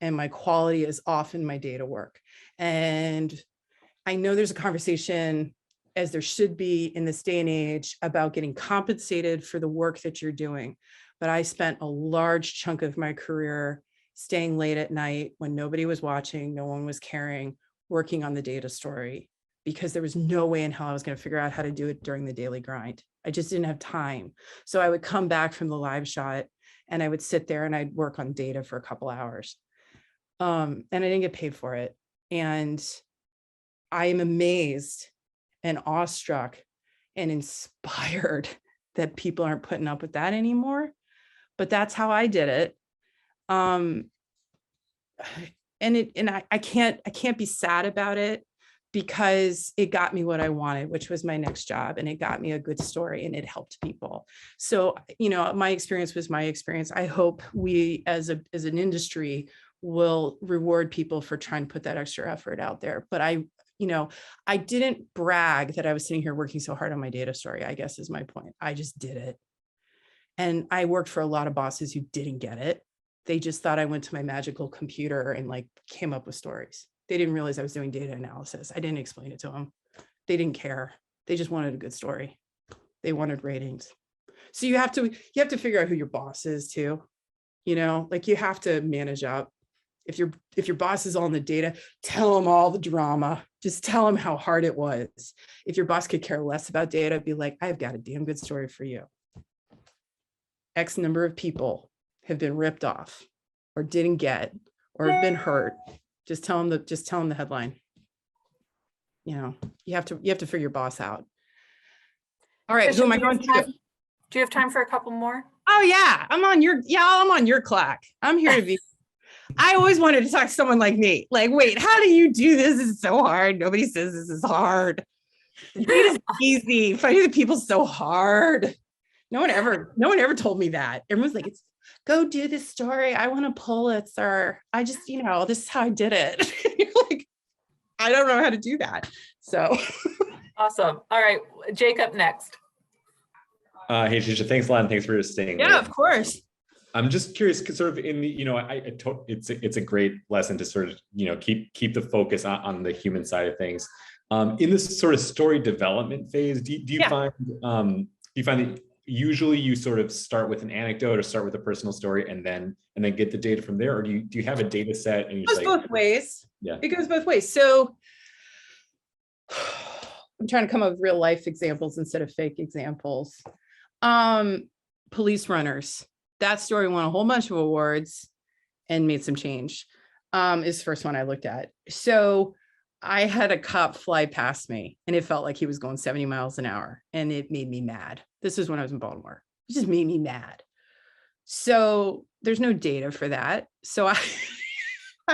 And my quality is often my data work. And I know there's a conversation, as there should be in this day and age, about getting compensated for the work that you're doing. But I spent a large chunk of my career staying late at night when nobody was watching, no one was caring, working on the data story, because there was no way in hell I was going to figure out how to do it during the daily grind. I just didn't have time. So I would come back from the live shot and I would sit there and I'd work on data for a couple hours. And I didn't get paid for it. And I am amazed and awestruck and inspired that people aren't putting up with that anymore. But that's how I did it. And I can't be sad about it, because it got me what I wanted, which was my next job, and it got me a good story, and it helped people. So, you know, my experience was my experience. I hope we as an industry will reward people for trying to put that extra effort out there. But I didn't brag that I was sitting here working so hard on my data story, I guess is my point. I just did it. And I worked for a lot of bosses who didn't get it. They just thought I went to my magical computer and like came up with stories. They didn't realize I was doing data analysis. I didn't explain it to them. They didn't care. They just wanted a good story. They wanted ratings. So you have to figure out who your boss is too. You know, like you have to manage up. If your boss is all in the data, tell them all the drama. Just tell them how hard it was. If your boss could care less about data, be like, I've got a damn good story for you. X number of people have been ripped off or didn't get or have been hurt. Just tell them the headline. You know, you have to figure your boss out. All right, who am I going to?
Do you have time for a couple more?
Oh yeah, I'm on your clock. I'm here to be. I always wanted to talk to someone like me. Like, wait, how do you do this? This is so hard. Nobody says this is hard. It is easy. Finding the people so hard. No one ever told me that. Everyone's like, it's go do this story. I want a Pulitzer. I just, this is how I did it. You're like, I don't know how to do that. So
awesome. All right, Jacob next.
Hey, Tisha, thanks a lot, and thanks for staying.
Yeah, of course.
I'm just curious, because sort of in the, it's a great lesson to sort of, keep the focus on the human side of things. In this sort of story development phase, do you find that usually you sort of start with an anecdote or start with a personal story and then get the data from there, or do you have a data set? And
it goes both ways.
Yeah,
it goes both ways. So I'm trying to come up with real life examples instead of fake examples. Police runners. That story won a whole bunch of awards and made some change. Is the first one I looked at. So I had a cop fly past me and it felt like he was going 70 miles an hour and it made me mad. This was when I was in Baltimore. It just made me mad. So there's no data for that. So I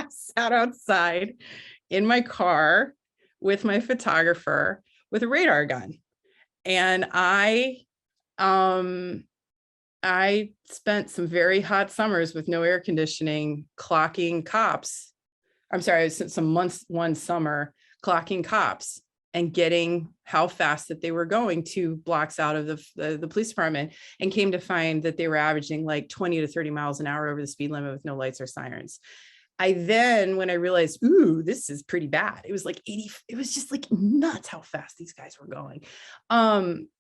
sat outside in my car with my photographer with a radar gun. And I spent some very hot summers with no air conditioning, clocking cops. I'm sorry, I spent some months one summer clocking cops and getting how fast that they were going 2 blocks out of the police department, and came to find that they were averaging like 20 to 30 miles an hour over the speed limit with no lights or sirens. When I realized, ooh, this is pretty bad. It was like 80, it was just like nuts how fast these guys were going.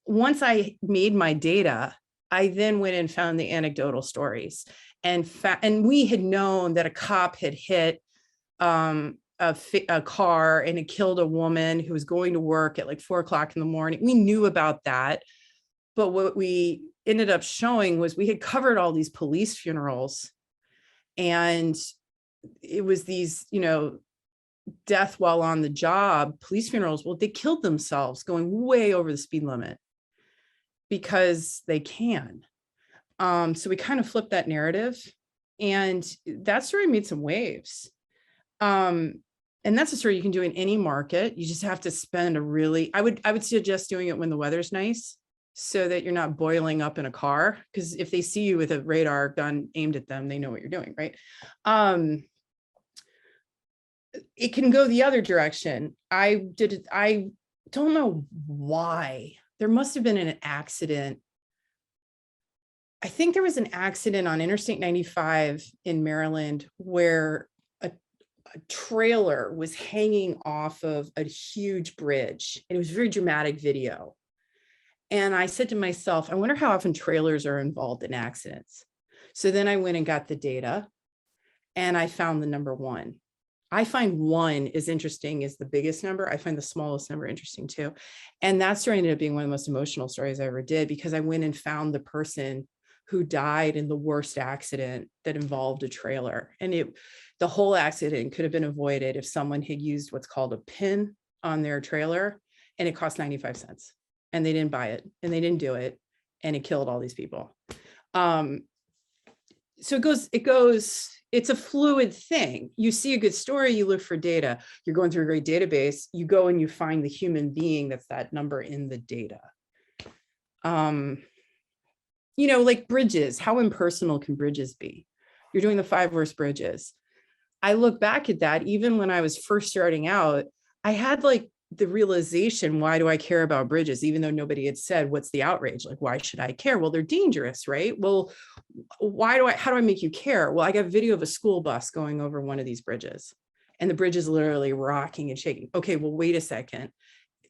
Once I made my data, I then went and found the anecdotal stories, and we had known that a cop had hit a car and it killed a woman who was going to work at like 4 o'clock in the morning. We knew about that. But what we ended up showing was we had covered all these police funerals, and it was these, death while on the job police funerals. Well, they killed themselves going way over the speed limit because they can. So we kind of flipped that narrative, and that story made some waves. And that's a story you can do in any market. You just have to spend I would suggest doing it when the weather's nice, so that you're not boiling up in a car, because if they see you with a radar gun aimed at them, they know what you're doing, right? It can go the other direction. I don't know why. There must have been an accident. I think there was an accident on Interstate 95 in Maryland where a trailer was hanging off of a huge bridge, and it was a very dramatic video. And I said to myself, I wonder how often trailers are involved in accidents. So then I went and got the data, and I found the number 1. I find 1 is interesting as the biggest number. I find the smallest number interesting too. And that story ended up being one of the most emotional stories I ever did, because I went and found the person who died in the worst accident that involved a trailer. And the whole accident could have been avoided if someone had used what's called a pin on their trailer, and it cost 95 cents. And they didn't buy it, and they didn't do it, and it killed all these people. So it it's a fluid thing. You see a good story, you look for data. You're going through a great database, you go and you find the human being that's that number in the data. You know, like bridges, how impersonal can bridges be? You're doing the 5 worst bridges. I look back at that, even when I was first starting out, I had like the realization, why do I care about bridges? Even though nobody had said, what's the outrage? Like, why should I care? Well, they're dangerous, right? Well, how do I make you care? Well, I got video of a school bus going over one of these bridges and the bridge is literally rocking and shaking. Okay, well, wait a second.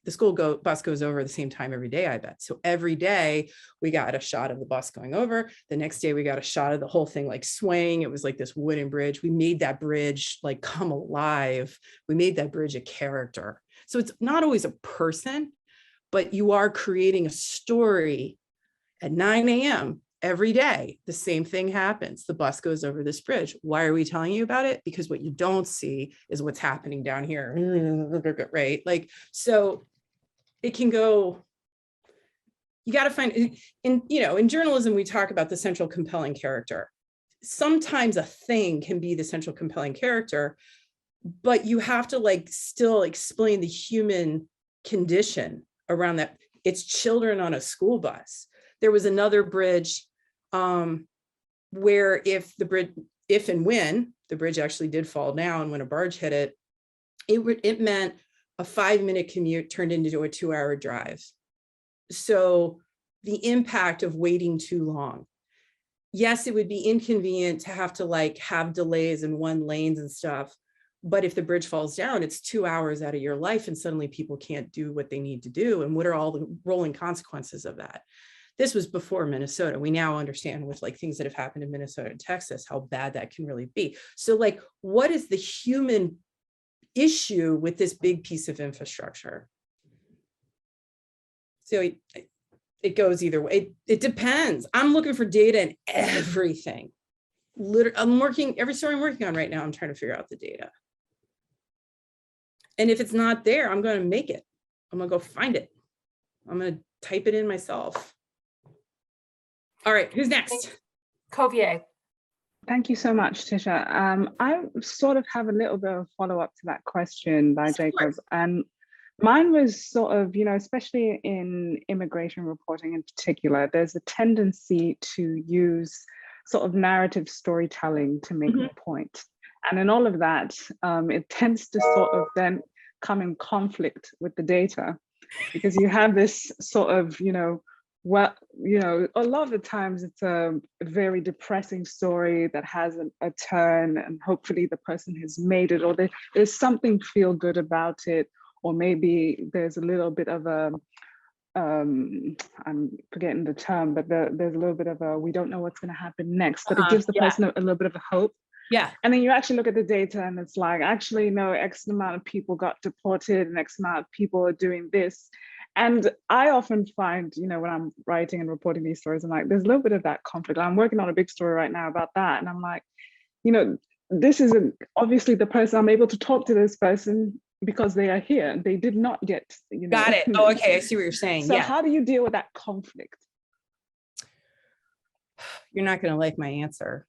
The bus goes over the same time every day, I bet. So every day we got a shot of the bus going over. The next day we got a shot of the whole thing like swaying. It was like this wooden bridge. We made that bridge like come alive. We made that bridge a character. So it's not always a person, but you are creating a story at 9 a.m. every day. The same thing happens. The bus goes over this bridge. Why are we telling you about it? Because what you don't see is what's happening down here, right? Like, so it can go, you got to find in journalism, we talk about the central compelling character. Sometimes a thing can be the central compelling character, but you have to like still explain the human condition around that. It's children on a school bus. There was another bridge where if and when the bridge actually did fall down, when a barge hit it, it meant a 5-minute commute turned into a 2-hour drive. So the impact of waiting too long. Yes, it would be inconvenient to have to like have delays in 1 lanes and stuff. But if the bridge falls down, it's 2 hours out of your life and suddenly people can't do what they need to do. And what are all the rolling consequences of that? This was before Minnesota. We now understand with like things that have happened in Minnesota and Texas, how bad that can really be. So like, what is the human issue with this big piece of infrastructure? So it goes either way. It depends. I'm looking for data in everything. Literally, every story I'm working on right now, I'm trying to figure out the data. And if it's not there, I'm going to make it. I'm going to go find it. I'm going to type it in myself. All right, who's next?
Covier.
Thank you so much, Tisha. I sort of have a little bit of a follow-up to that question by Jacob. And mine was sort of, especially in immigration reporting in particular, there's a tendency to use sort of narrative storytelling to make a point. And in all of that, it tends to sort of then come in conflict with the data, because you have this sort of, a lot of the times it's a very depressing story that has a turn, and hopefully the person has made it, or there's something feel good about it, or maybe there's a little bit of a, I'm forgetting the term, but there's a little bit of a, we don't know what's going to happen next, but it gives the person a little bit of a hope.
Yeah.
And then you actually look at the data and it's like, actually, no, X amount of people got deported and X amount of people are doing this. And I often find, when I'm writing and reporting these stories, I'm like, there's a little bit of that conflict. I'm working on a big story right now about that. And I'm like, this isn't obviously the person, I'm able to talk to this person because they are here. They did not get,
Got it. Oh, okay. I see what you're saying.
So how do you deal with that conflict?
You're not going to like my answer.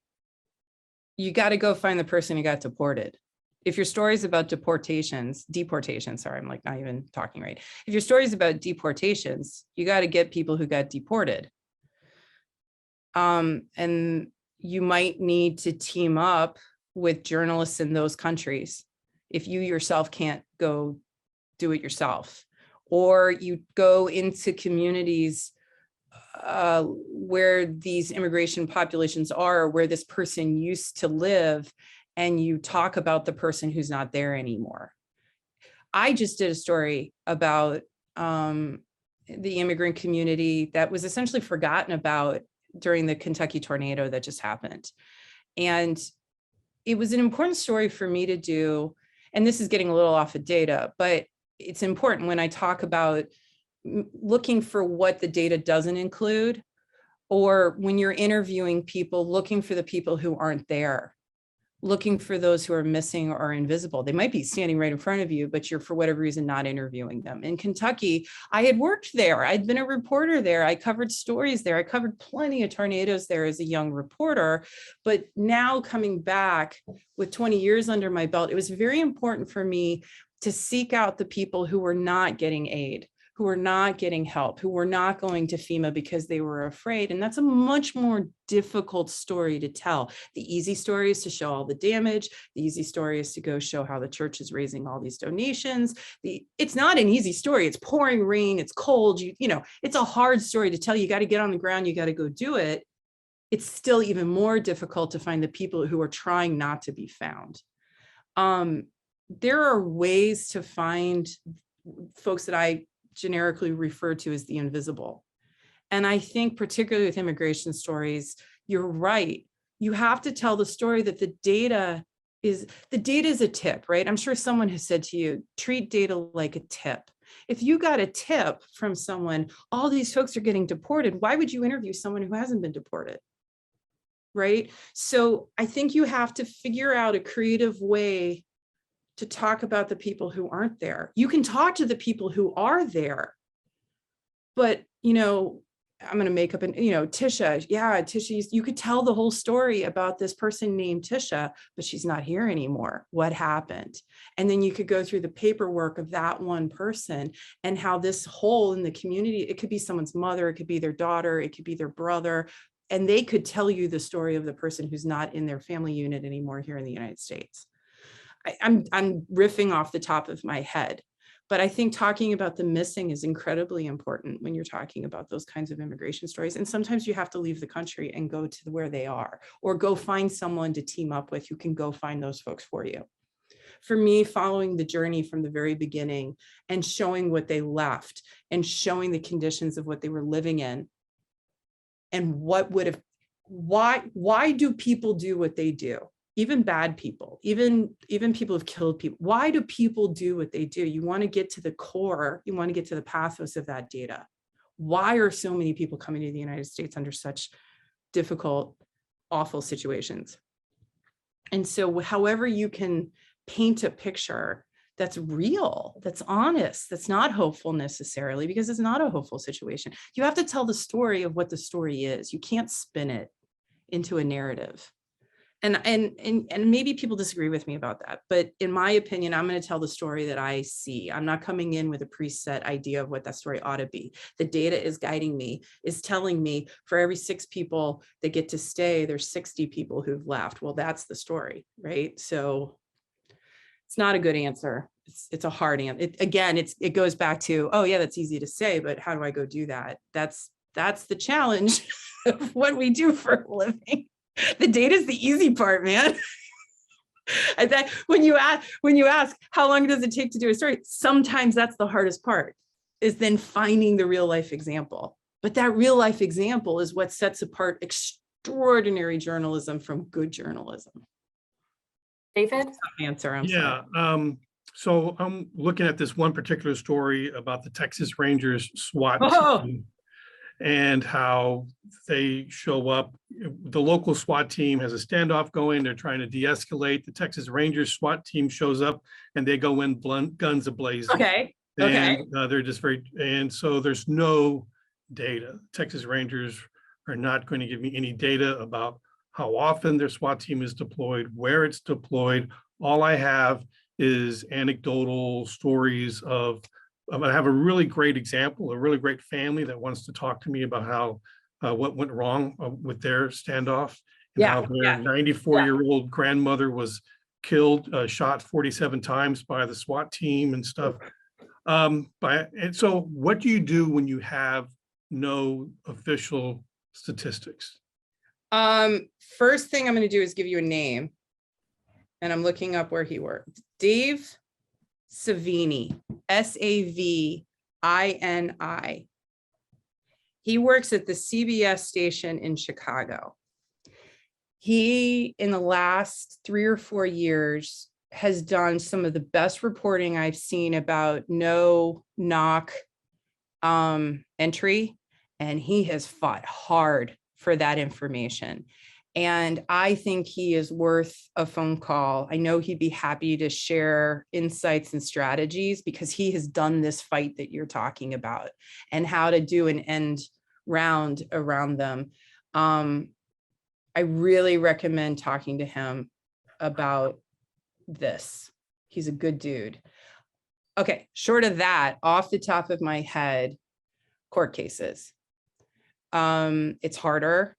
You got to go find the person who got deported. If your story is about deportation, sorry, I'm like not even talking right. If your story is about deportations, you got to get people who got deported. And you might need to team up with journalists in those countries if you yourself can't go do it yourself, or you go into communities where these immigration populations are, where this person used to live, and you talk about the person who's not there anymore. I just did a story about the immigrant community that was essentially forgotten about during the Kentucky tornado that just happened. And it was an important story for me to do. And this is getting a little off of data, but it's important when I talk about looking for what the data doesn't include, or when you're interviewing people, looking for the people who aren't there. looking for those who are missing or invisible. They might be standing right in front of you, but you're for whatever reason not interviewing them. In Kentucky, I had worked there. I'd been a reporter there. I covered stories there. I covered plenty of tornadoes there as a young reporter. But now coming back with 20 years under my belt, it was very important for me to seek out the people who were not getting aid, who were not getting help, who were not going to FEMA because they were afraid. And that's a much more difficult story to tell. The easy story is to show all the damage. The easy story is to go show how the church is raising all these donations. It's not an easy story. It's pouring rain, it's cold, you know, it's a hard story to tell. You got to get on the ground, you got to go do it. It's still even more difficult to find the people who are trying not to be found. There are ways to find folks that I generically referred to as the invisible. And I think particularly with immigration stories, you're right. You have to tell the story that the data is a tip, right? I'm sure someone has said to you, treat data like a tip. If you got a tip from someone, all these folks are getting deported, why would you interview someone who hasn't been deported? Right? So I think you have to figure out a creative way to talk about the people who aren't there. You can talk to the people who are there, but, you know, I'm going to make up Tisha. Yeah, Tisha, you could tell the whole story about this person named Tisha, but she's not here anymore. What happened? And then you could go through the paperwork of that one person and how this hole in the community, it could be someone's mother, it could be their daughter, it could be their brother, and they could tell you the story of the person who's not in their family unit anymore here in the United States. I'm riffing off the top of my head, but I think talking about the missing is incredibly important when you're talking about those kinds of immigration stories. And sometimes you have to leave the country and go to where they are, or go find someone to team up with who can go find those folks for you. For me, following the journey from the very beginning and showing what they left and showing the conditions of what they were living in and what would have, why do people do what they do? Even bad people, even people who've killed people. Why do people do what they do? You want to get to the core, you want to get to the pathos of that data. Why are so many people coming to the United States under such difficult, awful situations? And so however you can paint a picture that's real, that's honest, that's not hopeful necessarily, because it's not a hopeful situation. You have to tell the story of what the story is. You can't spin it into a narrative. And maybe people disagree with me about that, but in my opinion, I'm going to tell the story that I see. I'm not coming in with a preset idea of what that story ought to be. The data is guiding me, is telling me for every 6 people that get to stay, there's 60 people who've left. Well, that's the story, right? So it's not a good answer. It's a hard answer. It goes back to, oh yeah, that's easy to say, but how do I go do that? That's the challenge of what we do for a living. The data is the easy part, man. And that when you ask how long does it take to do a story, sometimes that's the hardest part, is then finding the real life example. But that real life example is what sets apart extraordinary journalism from good journalism.
David?
Answer.
So I'm looking at this one particular story about the Texas Rangers SWAT team and how they show up. The local SWAT team has a standoff going. They're trying to de-escalate. The Texas Rangers SWAT team shows up and they go in guns ablazing.
Okay.
And they're just and so there's no data. Texas Rangers are not going to give me any data about how often their SWAT team is deployed, where it's deployed. All I have is anecdotal stories of I have a really great example, a really great family that wants to talk to me about how what went wrong with their standoff, and how their 94-year-old grandmother was killed, shot 47 times by the SWAT team and stuff. And so what do you do when you have no official statistics?
First thing I'm going to do is give you a name, and I'm looking up where he worked. Dave Savini, Savini. He works at the CBS station in Chicago. He, in the last 3 or 4 years, has done some of the best reporting I've seen about no-knock entry, and he has fought hard for that information. And I think he is worth a phone call. I know he'd be happy to share insights and strategies because he has done this fight that you're talking about and how to do an end round around them. I really recommend talking to him about this. He's a good dude. Okay, short of that, off the top of my head, court cases. It's harder.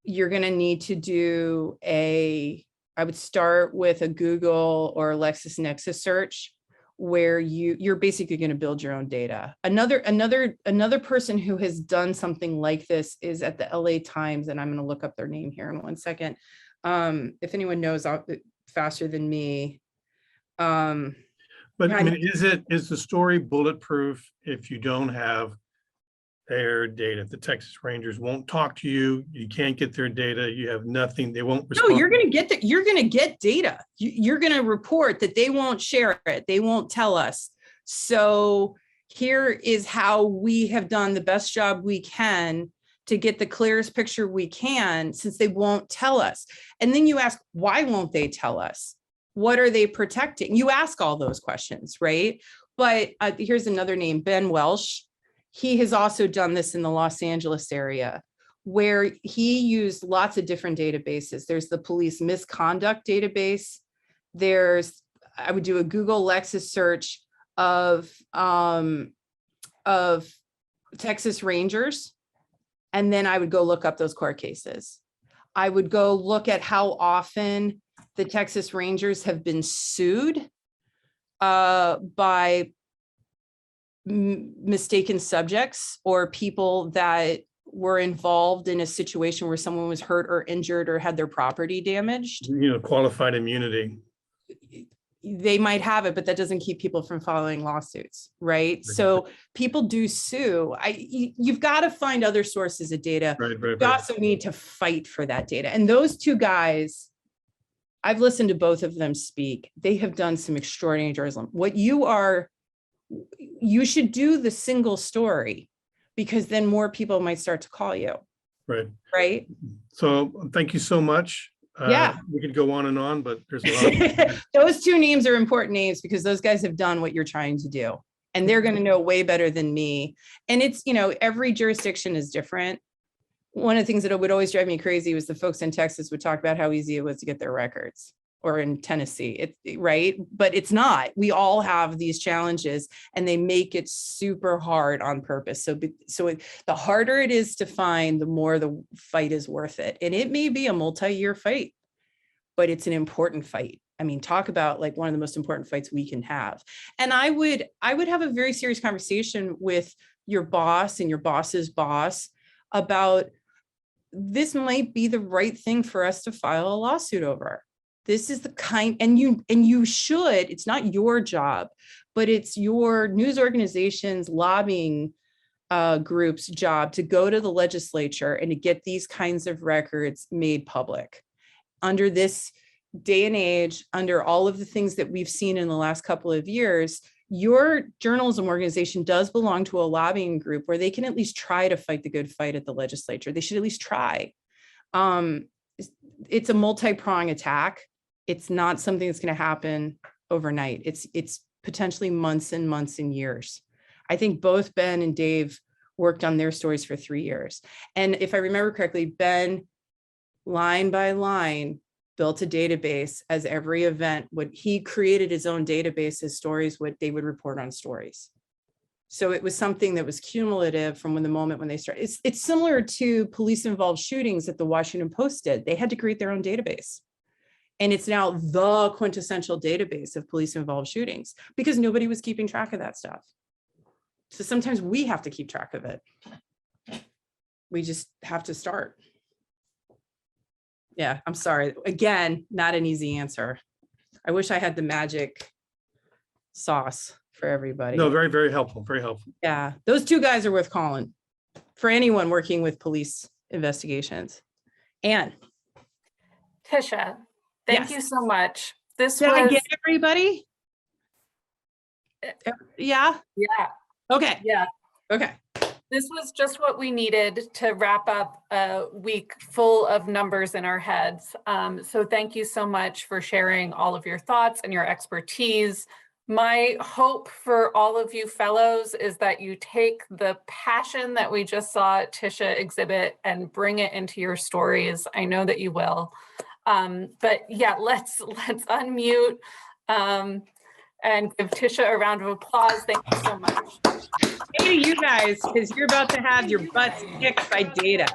You're going to need to do I would start with a Google or LexisNexis search where you're basically going to build your own data. Another person who has done something like this is at the LA Times, and I'm going to look up their name here in 1 second. If anyone knows faster than me.
But I mean, is the story bulletproof if you don't have their data? The Texas Rangers won't talk to you. You can't get their data. You have nothing. They won't respond.
No, you're going to get that. You're going to get data. You're going to report that they won't share it. They won't tell us. So here is how we have done the best job we can to get the clearest picture we can, since they won't tell us. And then you ask, why won't they tell us? What are they protecting? You ask all those questions, right? But here's another name, Ben Welsh. He has also done this in the Los Angeles area, where he used lots of different databases. There's the police misconduct database. I would do a Google Lexis search of Texas Rangers, and then I would go look up those court cases. I would go look at how often the Texas Rangers have been sued by mistaken subjects or people that were involved in a situation where someone was hurt or injured or had their property damaged.
Qualified immunity.
They might have it, but that doesn't keep people from filing lawsuits, right? So people do sue. You've got to find other sources of data. You also need to fight for that data. And those two guys, I've listened to both of them speak. They have done some extraordinary journalism. You should do the single story, because then more people might start to call you. Right.
So thank you so much.
Yeah.
We could go on and on, but there's a lot of
those two names are important names because those guys have done what you're trying to do, and they're going to know way better than me. And it's, every jurisdiction is different. One of the things that would always drive me crazy was the folks in Texas would talk about how easy it was to get their records, or in Tennessee, right? But it's not. We all have these challenges, and they make it super hard on purpose. So the harder it is to find, the more the fight is worth it. And it may be a multi-year fight, but it's an important fight. I mean, talk about like one of the most important fights we can have. And I would have a very serious conversation with your boss and your boss's boss about, this might be the right thing for us to file a lawsuit over. This is the kind, and you should, it's not your job, but it's your news organization's lobbying group's job to go to the legislature and to get these kinds of records made public. Under this day and age, under all of the things that we've seen in the last couple of years, your journalism organization does belong to a lobbying group where they can at least try to fight the good fight at the legislature. They should at least try. It's a multi-pronged attack. It's not something that's going to happen overnight. It's potentially months and months and years. I think both Ben and Dave worked on their stories for 3 years. And if I remember correctly, Ben, line by line, built a database as every event he created his own database as stories, what they would report on stories. So it was something that was cumulative from the moment when they started. It's similar to police involved shootings that the Washington Post did. They had to create their own database. And it's now the quintessential database of police involved shootings because nobody was keeping track of that stuff. So sometimes we have to keep track of it. We just have to start. Yeah, I'm sorry. Again, not an easy answer. I wish I had the magic sauce for everybody.
No, very, very helpful. Very helpful.
Yeah, those two guys are worth calling for anyone working with police investigations. Anne.
Tisha, thank you so much. This
Did
was
I get everybody? Yeah.
Yeah.
Okay.
Yeah.
Okay.
This was just what we needed to wrap up a week full of numbers in our heads. So thank you so much for sharing all of your thoughts and your expertise. My hope for all of you fellows is that you take the passion that we just saw Tisha exhibit and bring it into your stories. I know that you will. But yeah, let's unmute and give Tisha a round of applause. Thank you so much.
Hey to you guys, because you're about to have your butts kicked by data.